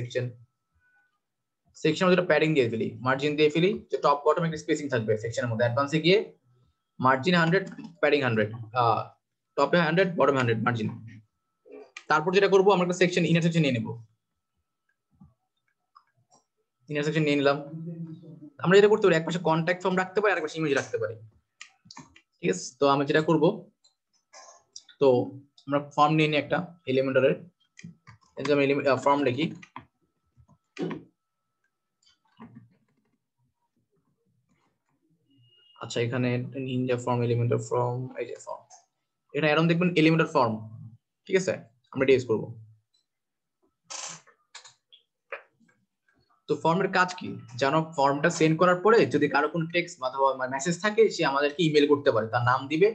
সেকশনের মধ্যে প্যাডিং দিয়ে ফেলি, মার্জিন দিয়ে ফেলি, যে টপ বটম একটা স্পেসিং থাকবে সেকশনের মধ্যে। অ্যাডভান্সে গিয়ে মার্জিন 100, প্যাডিং 100, টপে 100, বটমে 100 মার্জিন। তারপর যেটা করব আমরা একটা সেকশন ইনার সেকশন নিয়ে নেব, ইনার সেকশন নিয়ে নিলাম। আমরা যেটা করতে পারি, এক পাশে কন্টাক্ট ফর্ম রাখতে পারি, আর এক পাশে ইমেজ রাখতে পারি, ঠিক আছে। তো আমি যেটা করব, তো আমরা ফর্ম নিয়ে নিই একটা এলিমেন্টরের, আমি ফর্ম লিখি, আচ্ছা এখানে নিনজা ফর্ম এলিমেন্টর ফর্ম, এই যে ফর্ম, এটা এরকম দেখবেন এলিমেন্টর ফর্ম, ঠিক আছে। আমরা এটা ইউজ করব। তো ফর্মের কাজ কি, যেন ফর্মটা সেন্ড করার পরে যদি কারো কোনো টেক্সট অথবা মেসেজ থাকে, সে আমাদেরকে ইমেল করতে পারে, তার নাম দিবে,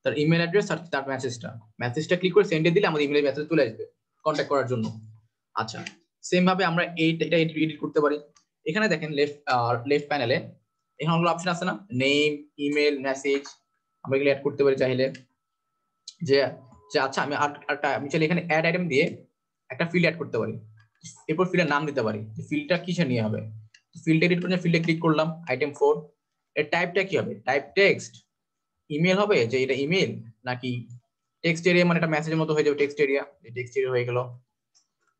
তার ইমেল অ্যাড্রেস আর তার মেসেজটা ক্লিক করে সেন্ডে দিলে আমাদের ইমেলে মেসেজ চলে আসবে কন্ট্যাক্ট করার জন্য। আচ্ছা সেম ভাবে আমরা এটা এডিট করতে পারি। এখানে দেখেন লেফট প্যানেলে এখানে অনেকগুলো অপশন আছে না, নেম, ইমেল, মেসেজ, আমরা এগুলো অ্যাড করতে পারি চাইলে। যে আচ্ছা আমি চাইলে এখানে অ্যাড আইটেম দিয়ে একটা ফিল্ড অ্যাড করতে পারি, এরপর ফিল্ডের নাম দিতে পারি, ফিল্ডটা কিসে নিয়ে হবে। ফিল্ড এডিট করে ফিল্ডে ক্লিক করলাম, আইটেম 4, এর টাইপটা কি হবে, টাইপ টেক্সট, ইমেল হবে, যে এটা ইমেল নাকি টেক্সট এরিয়া, মানে এটা মেসেজের মতো হয়ে যাবে, টেক্সট এরিয়া হয়ে গেল।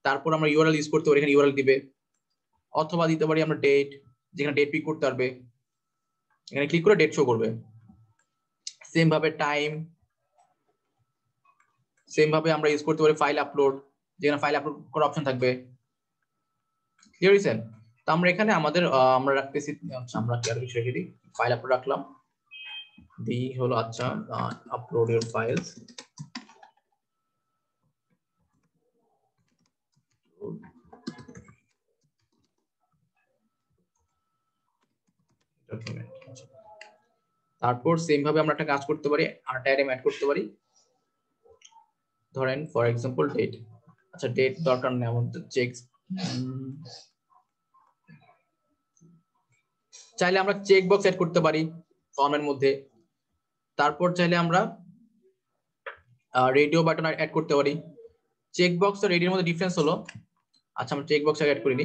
তারপর আমরা ইউআরএল ইউজ করতে পারি, এখানে ইউআরএল দিবে, অথবা দিতে পারি আমরা ডেট, যেখানে ডেট পিক করতে পারবে, এখানে ক্লিক করে ডেট শো করবে। সেম ভাবে টাইম, সেম ভাবে আমরা ইউজ করতে পারি ফাইল আপলোড, যেখানে ফাইল আপলোড করার অপশন থাকবে। ক্লিয়ার হইছে? তো আমরা এখানে আমাদের আমরা রাখতেছি, আমরা কি আর কিছু রেখে দিই, ফাইল আপলোড রাখলাম, দি হলো আচ্ছা আপলোড ইওর ফাইলস, ডকুমেন্ট। তারপর সেম ভাবে আমরা একটা কাজ করতে পারি, আরেকটা আইটেম অ্যাড করতে পারি, ধরেন ফর এক্সাম্পল ডেট। আচ্ছা ডেট দরকার নেই আমাদের, চেক চাইলে আমরা চেক বক্স অ্যাড করতে পারি ফর্মের মধ্যে। তারপর চাইলে আমরা রেডিও বাটন অ্যাড করতে পারি। চেক বক্স আর রেডিওর মধ্যে ডিফারেন্স হলো, আচ্ছা আমরা চেক বক্স অ্যাড করিনি।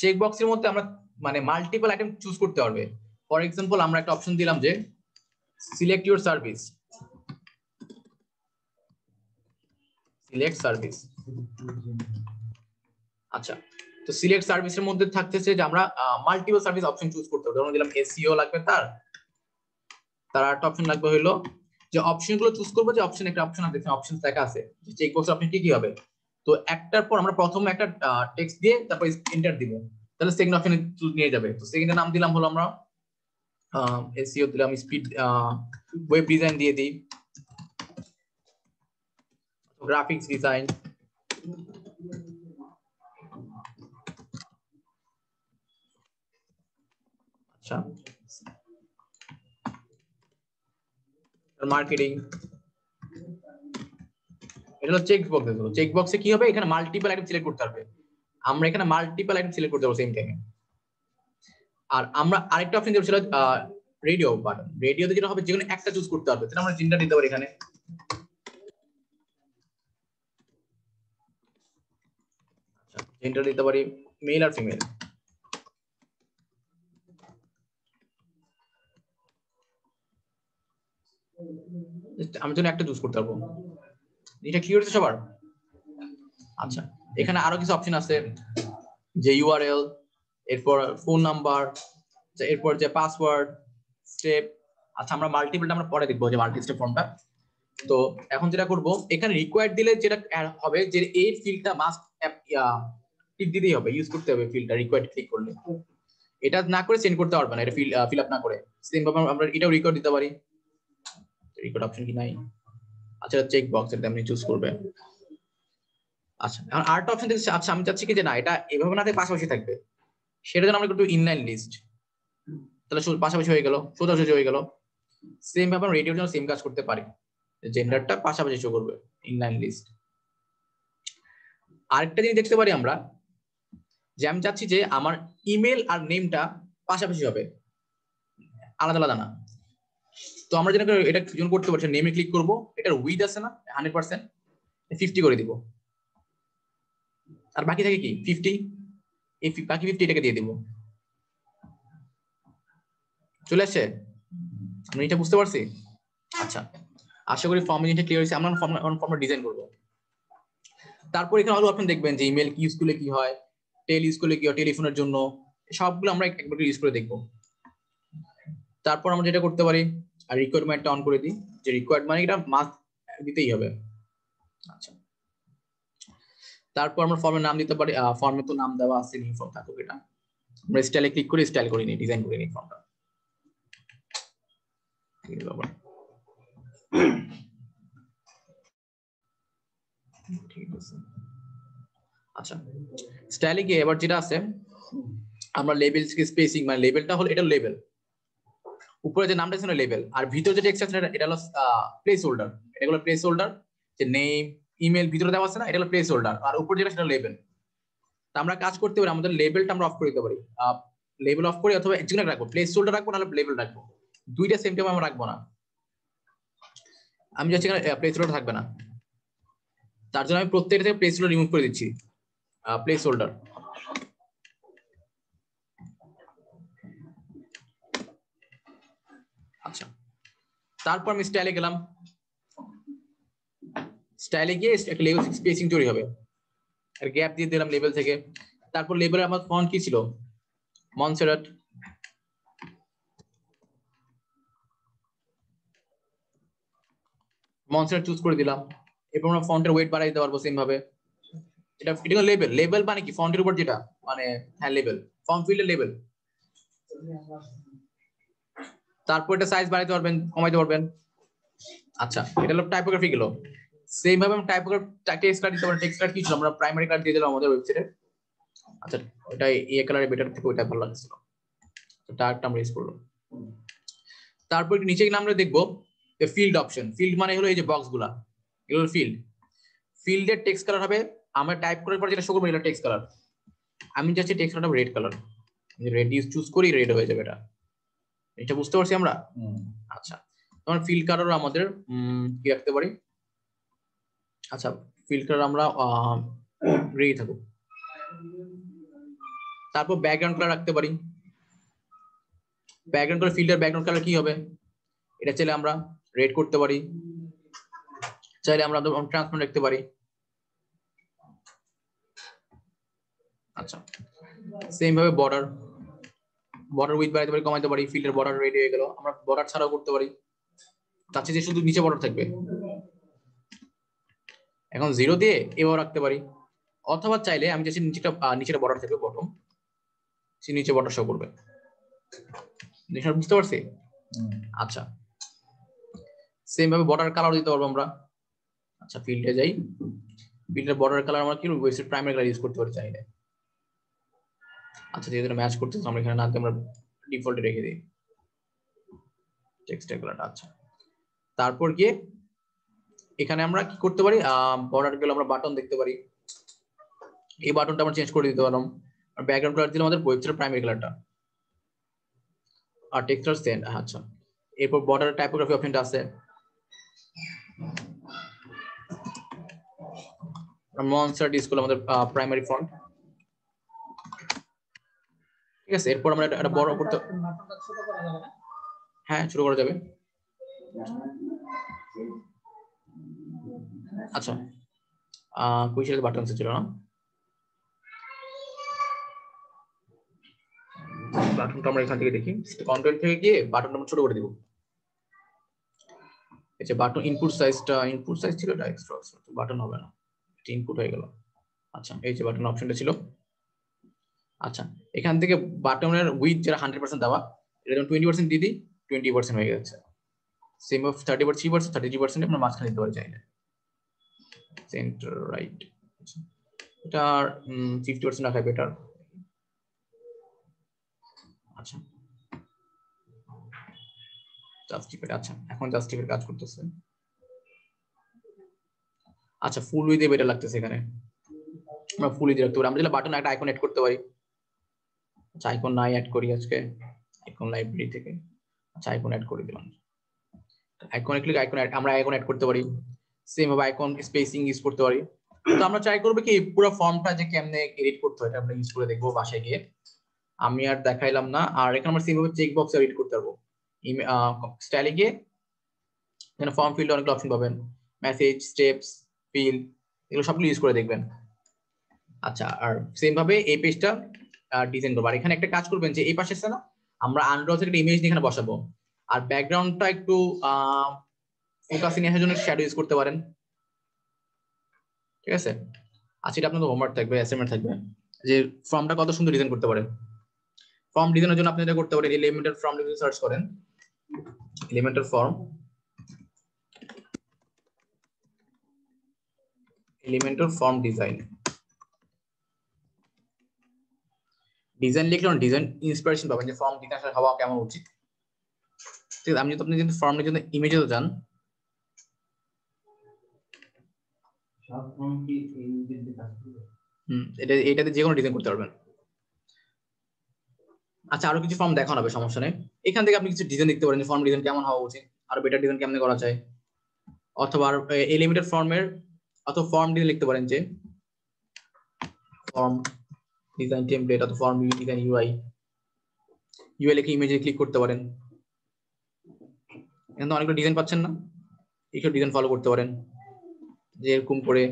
চেক বক্সের মধ্যে আমরা মানে মাল্টিপল আইটেম চুজ করতে পারবে। ফর এক্সাম্পল আমরা একটা অপশন দিলাম যে select your service, select service. আচ্ছা তো সিলেক্ট সার্ভিসের মধ্যে থাকতেছে যে আমরা মাল্টিপল সার্ভিস অপশন চুজ করতে হবে। ধরুন দিলাম এসইও লাগবে, তার একটা অপশন লাগবে হলো যে অপশনগুলো চুজ করবো, যে অপশন একটা অপশন আছে, অপশন দেখা আছে চেক বক্স অপশন কি হবে। তো একটার পর আমরা প্রথমে একটা টেক্সট দিয়ে তারপর এন্টার দিব, তাহলে সেকেন্ড অপশনে নিয়ে যাবে। তো সেকেন্ডের নাম দিলাম হলো আমরা এসইও দিলাম, স্পিড ওয়েব ডিজাইন দিয়ে দিই, গ্রাফিক্স ডিজাইন। আচ্ছা মার্কেটিং, এটা হলো চেক বক্স। চেক বক্সে কি হবে, এখানে মাল্টিপল আইটেম সিলেক্ট করতে হবে, আমরা এখানে মাল্টিপল আইটেম সিলেক্ট করতে পারবো সেম টাইমে। আর আমরা আরেকটা অপশন দেব ছিল রেডিও বাটন। রেডিওতে যেটা হবে যেকোনো একটা চুজ করতে হবে, তাহলে আমরা জেন্ডার দিতে পারি এখানে। আচ্ছা জেন্ডার দিতে পারি মেল আর ফিমেল। আমি জন্য একটা চুজ করতে পারবো, এটা ক্লিয়ার হচ্ছে সবার? আচ্ছা এখানে আরো কিছু অপশন আছে, যে ইউআরএল, এরপর ফোন নাম্বার, এরপর যে পাসওয়ার্ড, স্টেপ। আচ্ছা আমরা মাল্টিপলটা আমরা পরে দেখবো, যে মাল্টি স্টেপ ফর্মটা। তো এখন যেটা করব, এখানে রিকোয়ার্ড দিলে যেটা হবে যে এই ফিল্ডটা মাস্ট টিক দিতেই হবে, ইউজ করতে হবে ফিল্ডটা রিকোয়ার্ড ক্লিক করলে। এটা না করে সেন্ড করতে পারবে না, এটা ফিল আপ না করে। সেম ভাবে আমরা এটাও রিকোয়ার্ড দিতে পারি, রিকোয়ার্ড অপশন কি নাই? আচ্ছা চেক বক্স এটা আপনি চুজ করবেন। আচ্ছা এখন আরেকটা অপশন দেখছি, আচ্ছা আমি চাচ্ছি কি যে না এটা এভাবে না থাকে, পাশাপাশি থাকবে, সেটা জন্য আমরা একটু ইনলাইন লিস্ট, তাহলে পাশাপাশি হয়ে গেল, সোজাসুজি হয়ে গেল। সেম ভাবে আমরা রেডিওর জন্য সেম কাজ করতে পারি, জেন্ডারটা পাশাপাশি শো করবে, ইনলাইন লিস্ট। আরেকটা জিনিস দেখতে পারি আমরা, যে আমি চাচ্ছি যে আমার ইমেল আর নেমটা পাশাপাশি হবে, আলাদা আলাদা না। তো আমরা যেটা এটা করতে পারছি, নেমে ক্লিক করব, এটার উইথ আছে না 100%, 50 করে দিব, আর বাকি থাকে কি 50, এই বাকি 50 এটাকে দিয়ে দিব। চলে আসছে? আমি এটা বুঝতে পারছি? আচ্ছা আশা করি ফর্ম এটা ক্লিয়ার হয়েছে। আমরা ফর্মটা ডিজাইন করব। তারপর এখানে আরো আপনি দেখবেন যে ইমেল কি ইউজ করলে কি হয়, টেল ইউজ করলে কি হয়, টেলিফোনের জন্য, সবগুলো আমরা একবার ইউজ করে দেখব। তারপর আমরা যেটা করতে পারি, আর রিকোয়ারমেন্টটা অন করে দিই, যে রিকোয়ার্ড মানে এটা মাস্ট দিতেই হবে। আচ্ছা তারপর আমরা ফর্মের নাম দিতে পারি, ফর্মে তো নাম দেওয়া আছে, নিউ ফর্ম থাকুক, এটা আমরা স্টাইলে ক্লিক করে স্টাইল করে নিই, ডিজাইন করে নিই ফর্মটা। ঠিক আছে। আচ্ছা স্টাইলে গিয়ে এবার যেটা আছে, আমরা লেবেল স্পেসিং, মানে লেবেলটা হলো, এটা লেবেল, উপরে যে নামটা আছে লেবেল, আর ভিতরে যে টেক্সট আছে এটা হলো প্লেস হোল্ডার। এটা হলো প্লেস হোল্ডার, যে নেম ইমেল ভিতরে দেওয়া আছে না, এটা হলো প্লেস হোল্ডার, আর উপরে যেটা সেটা লেবেল। তা আমরা কাজ করতে পারি, আমাদের লেবেলটা আমরা অফ করে দিতে পারি, লেবেল অফ করে অথবা যেকোনো রাখবো, প্লেস হোল্ডার রাখবো নাহলে লেবেল রাখবো, দুইটা সেম টাইম আমরা রাখবো না। আমি যাচ্ছি এখানে প্লেস হোল্ডার থাকবে না, তার জন্য আমি প্রত্যেকটা থেকে প্লেস হোল্ডার রিমুভ করে দিচ্ছি, প্লেস হোল্ডার। আচ্ছা তারপর আমি স্টাইলে গেলাম, স্টাইলে গিয়ে একটা লেবেল স্পেসিং তৈরি হবে, আর গ্যাপ দিয়ে দিলাম লেবেল থেকে। তারপর লেবেলে আমার ফন্ট কি ছিল, মনসেরাট। মনসেরাট চুজ করে দিলাম। এরপর আমরা ফন্টের ওয়েট বাড়াই দিতে পারবো সেম ভাবে। এটা লেবেল, লেবেল মানে কি ফন্টের উপর যেটা, মানে হ্যাঁ লেবেল, ফর্ম ফিল্ডের লেবেল। তারপর এটা সাইজ বাড়াইতে পারবেন, কমাইতে পারবেন। আচ্ছা এটা হলো টাইপোগ্রাফি গেল। সেম ভাবে আমরা টাইপোগ্রাফি টেক্সট কার্ড দিতে পারি। টেক্সট কার্ড কি ছিল, আমরা প্রাইমারি কার্ড দিয়ে দিলাম আমাদের ওয়েবসাইটে। আচ্ছা ওটা এই কালারে বেটার থেকে ওটা ভালো লাগছিল। ডার্কটা আমরা ইউজ করলাম। তারপর নিচে গেলে আমরা দেখবো ফিল্ড অপশন। ফিল্ড মানে হলো এই যে বক্সগুলা, এগুলো ফিল্ড। ফিল্ডের টেক্সট কালার হবে, আমরা টাইপ করার পর যেটা শো করবো এটা টেক্সট কালার। আমি চাচ্ছি টেক্সট কালারটা red colour, red use choose করি, রেড হয়ে যাবে। এটা বুঝতে পারছি আমরা। আচ্ছা, তোমার ফিল্ড কালার আমাদের কি রাখতে পারি? আচ্ছা, ফিল্ড কালার আমরা গ্রে থাকুক। তারপর ব্যাকগ্রাউন্ড কালার রাখতে পারি। ব্যাকগ্রাউন্ড কালার, ফিল্ডের ব্যাকগ্রাউন্ড কালার কি হবে? এটা চাইলে আমরা রেড করতে পারি, চাইলে আমরা ট্রান্সপারেন্ট রাখতে পারি। আচ্ছা, সেম ভাবে বর্ডার উইথ বাড়াইতে পারি, কমাইতে পারি। ফিল্ডের বর্ডার রেড হয়ে গেল, আমরা বর্ডার ছাড়াও করতে পারি। চাচ্ছি যে শুধু নিচে বর্ডার থাকবে, এখন 0 দিয়ে এও রাখতে পারি। অথবা চাইলে আমি চাচ্ছি নিচেটা বর্ডার থাকবে, বটম, সে নিচে বর্ডার শো করবে। বুঝতে পারছি? আচ্ছা, সেম ভাবে বর্ডার কালার দিতে পারবো আমরা। আচ্ছা, ফিল্ডে যাই, ফিল্ডের বর্ডার কালার আমরা কি ওয়েবসাইট প্রাইমারি কালার ইউজ করতে পারি চাইলে। আচ্ছা, যেহেতু ম্যাচ করতেছে আমরা এখানে না দিয়ে আমরা ডিফল্টে রেখে দিই টেক্সটের কালারটা। আচ্ছা, তারপর গিয়ে এখানে আমরা কি করতে পারি, বর্ডার গুলো আমরা বাটন দেখতে পারি। এই বাটনটা আমরা চেঞ্জ করে দিতে পারলাম। আর ব্যাকগ্রাউন্ড কালার দিলাম আমাদের ওয়েবসাইটের প্রাইমারি কালারটা, আর টেক্সচার সেন্ড। আচ্ছা, এরপর বর্ডার টাইপোগ্রাফি অপশনটা আছে, মনস্টার ডিসপ্লে আমাদের প্রাইমারি ফন্ট। ঠিক আছে, এরপর আমরা এটা বড় করতে, হ্যাঁ শুরু করা যাবে। আচ্ছা, কুইশাল বাটন ছিল না, বাটনটা আমরা এখান থেকে দেখি, কন্টেন্ট থেকে গিয়ে বাটনটা আমরা ছোট করে দিব। আচ্ছা, বাটন ইনপুট সাইজ ছিল এটা এক্সট্রা, বাটন হবে না, এটা ইনপুট হয়ে গেল। আচ্ছা, এই যে বাটন অপশনটা ছিল। আচ্ছা, এখান থেকে বাটনের উইথ যেটা 100% দেওয়া, এটা যখন 20% দিয়ে দিই 20% হয়ে গেছে। সেম অফ 33% আমরা মাঝখানে দিতে পারি চাইলে, সেন্টার রাইট। এটা 50% রাখা বেটার। আচ্ছা, জাস্টিফাইড। আচ্ছা, এখন জাস্টিফাইড কাজ করতেছে। আচ্ছা, ফুল উইথ বেটার লাগতেছে এখানে, আমরা ফুল উইথ রাখতে পারি। আমরা যদি বাটন একটা আইকন অ্যাড করতে পারি। আচ্ছা, আইকন নাই অ্যাড করি আজকে, আইকন লাইব্রেরি থেকে। আচ্ছা, আইকন অ্যাড করে দিলাম। আইকনে ক্লিক, আইকন অ্যাড, আমরা আইকন অ্যাড করতে পারি। সেম ভাবে আইকন স্পেসিং ইউজ করতে পারি। তো আমরা ট্রাই করব কি পুরো ফর্মটা যে কেমনে এডিট করতে হয় এটা আমরা ইউজ করে দেখবো বাসায় গিয়ে। আমি আর দেখাইলাম না। আর এখানে আমরা সেম ভাবে চেক বক্স এডিট করতে পারবো। স্টাইলে গিয়ে এখানে ফর্ম ফিল্ডে অনেকগুলো অপশন পাবেন, মেসেজ, স্টেপস, ফিল্ড, এগুলো সবগুলো ইউজ করে দেখবেন। আচ্ছা, আর সেম ভাবে এই পেজটা ডিজাইন করবো। আর এখানে একটা কাজ করবেন যে এই পাশে আছে না, আমরা আন্ডার থেকে একটা ইমেজ এখানে বসাবো। আর ব্যাকগ্রাউন্ডটা একটু ফোকাসিং এর জন্য শ্যাডো ইউজ করতে পারেন। ঠিক আছে, আচ্ছা, এটা আপনাদের হোমওয়ার্ক থাকবে, অ্যাসাইনমেন্ট থাকবে যে ফর্মটা কত সুন্দর ডিজাইন করতে পারেন। ফর্ম ডিজাইনের জন্য আপনি এটা করতে পারেন, এলিমেন্টাল ফর্ম ডিজাইন সার্চ করেন, elemental form, elemental form design লিখলে ডিজাইন ইন্সপিরেশন পাবেন যে ফর্ম ডিজাইন আসলে হওয়া কেমন উচিত। ঠিক আছে, আমি যদি আপনি যদি ফর্ম ডিজাইন ইমেজে যান, এটাতে যে কোনো ডিজাইন করতে পারবেন। আচ্ছা, আরো কিছু ফর্ম দেখানো হবে, সমস্যা নেই। এখান থেকে আপনি কিছু ডিজাইন দেখতে পারেন, ফর্ম ডিজাইন কেমন হওয়া উচিত, আরো বেটার ডিজাইন কেমনে করা যায়। অথবা এলিমেন্টাল ফর্মের অথবা ফর্ম ডিজাইন লিখতে পারেন যে ফর্ম ডিজাইন টেমপ্লেট অথবা ফর্ম ডিজাইন ইউআই লিখে ইমেজে ক্লিক করতে পারেন। এখানে অনেকগুলো ডিজাইন পাচ্ছেন না, এইসব ডিজাইন ফলো করতে পারেন যে এরকম করে।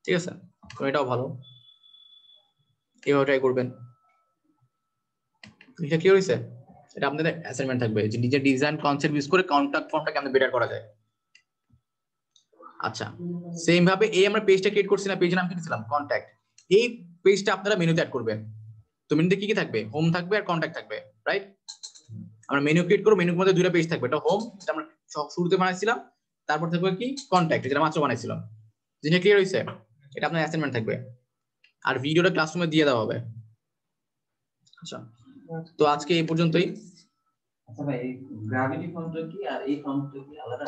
ঠিক আছে, তো এটাও ভালো, এভাবে ট্রাই করবেন। এটা কি হয়েছে, এটা আপনাদের অ্যাসাইনমেন্ট থাকবে যে নিজের ডিজাইন কনসেপ্ট ইউজ করে কন্টাক্ট ফর্মটা কেমনে বেটার করা যায়। আচ্ছা, সেম ভাবে এই আমরা পেজটা ক্রিয়েট করছি না, পেজের নাম কি দিয়েছিলাম কন্টাক্ট। এই পেজটা আপনারা মেনুতে অ্যাড করবেন। তো মেনুতে কি কি থাকবে, হোম থাকবে আর কন্টাক্ট থাকবে, রাইট। আমরা মেনু ক্রিয়েট করব, মেনুর মধ্যে দুটো পেজ থাকবে, এটা হোম যেটা আমরা শুরুতে বানাইছিলাম, তারপর থাকবে কি কন্টাক্ট যেটা মাত্র বানাইছিলাম। জিনিসটা ক্লিয়ার হয়েছে, এটা আপনার অ্যাসাইনমেন্ট থাকবে। আর ভিডিওটা ক্লাসরুমে দিয়ে দেওয়া হবে। আচ্ছা, তো আজকে এই পর্যন্তই।
আচ্ছা ভাই, এই গ্র্যাভিটি ফর্মটা কি আর এই ফর্মটা কি আলাদা?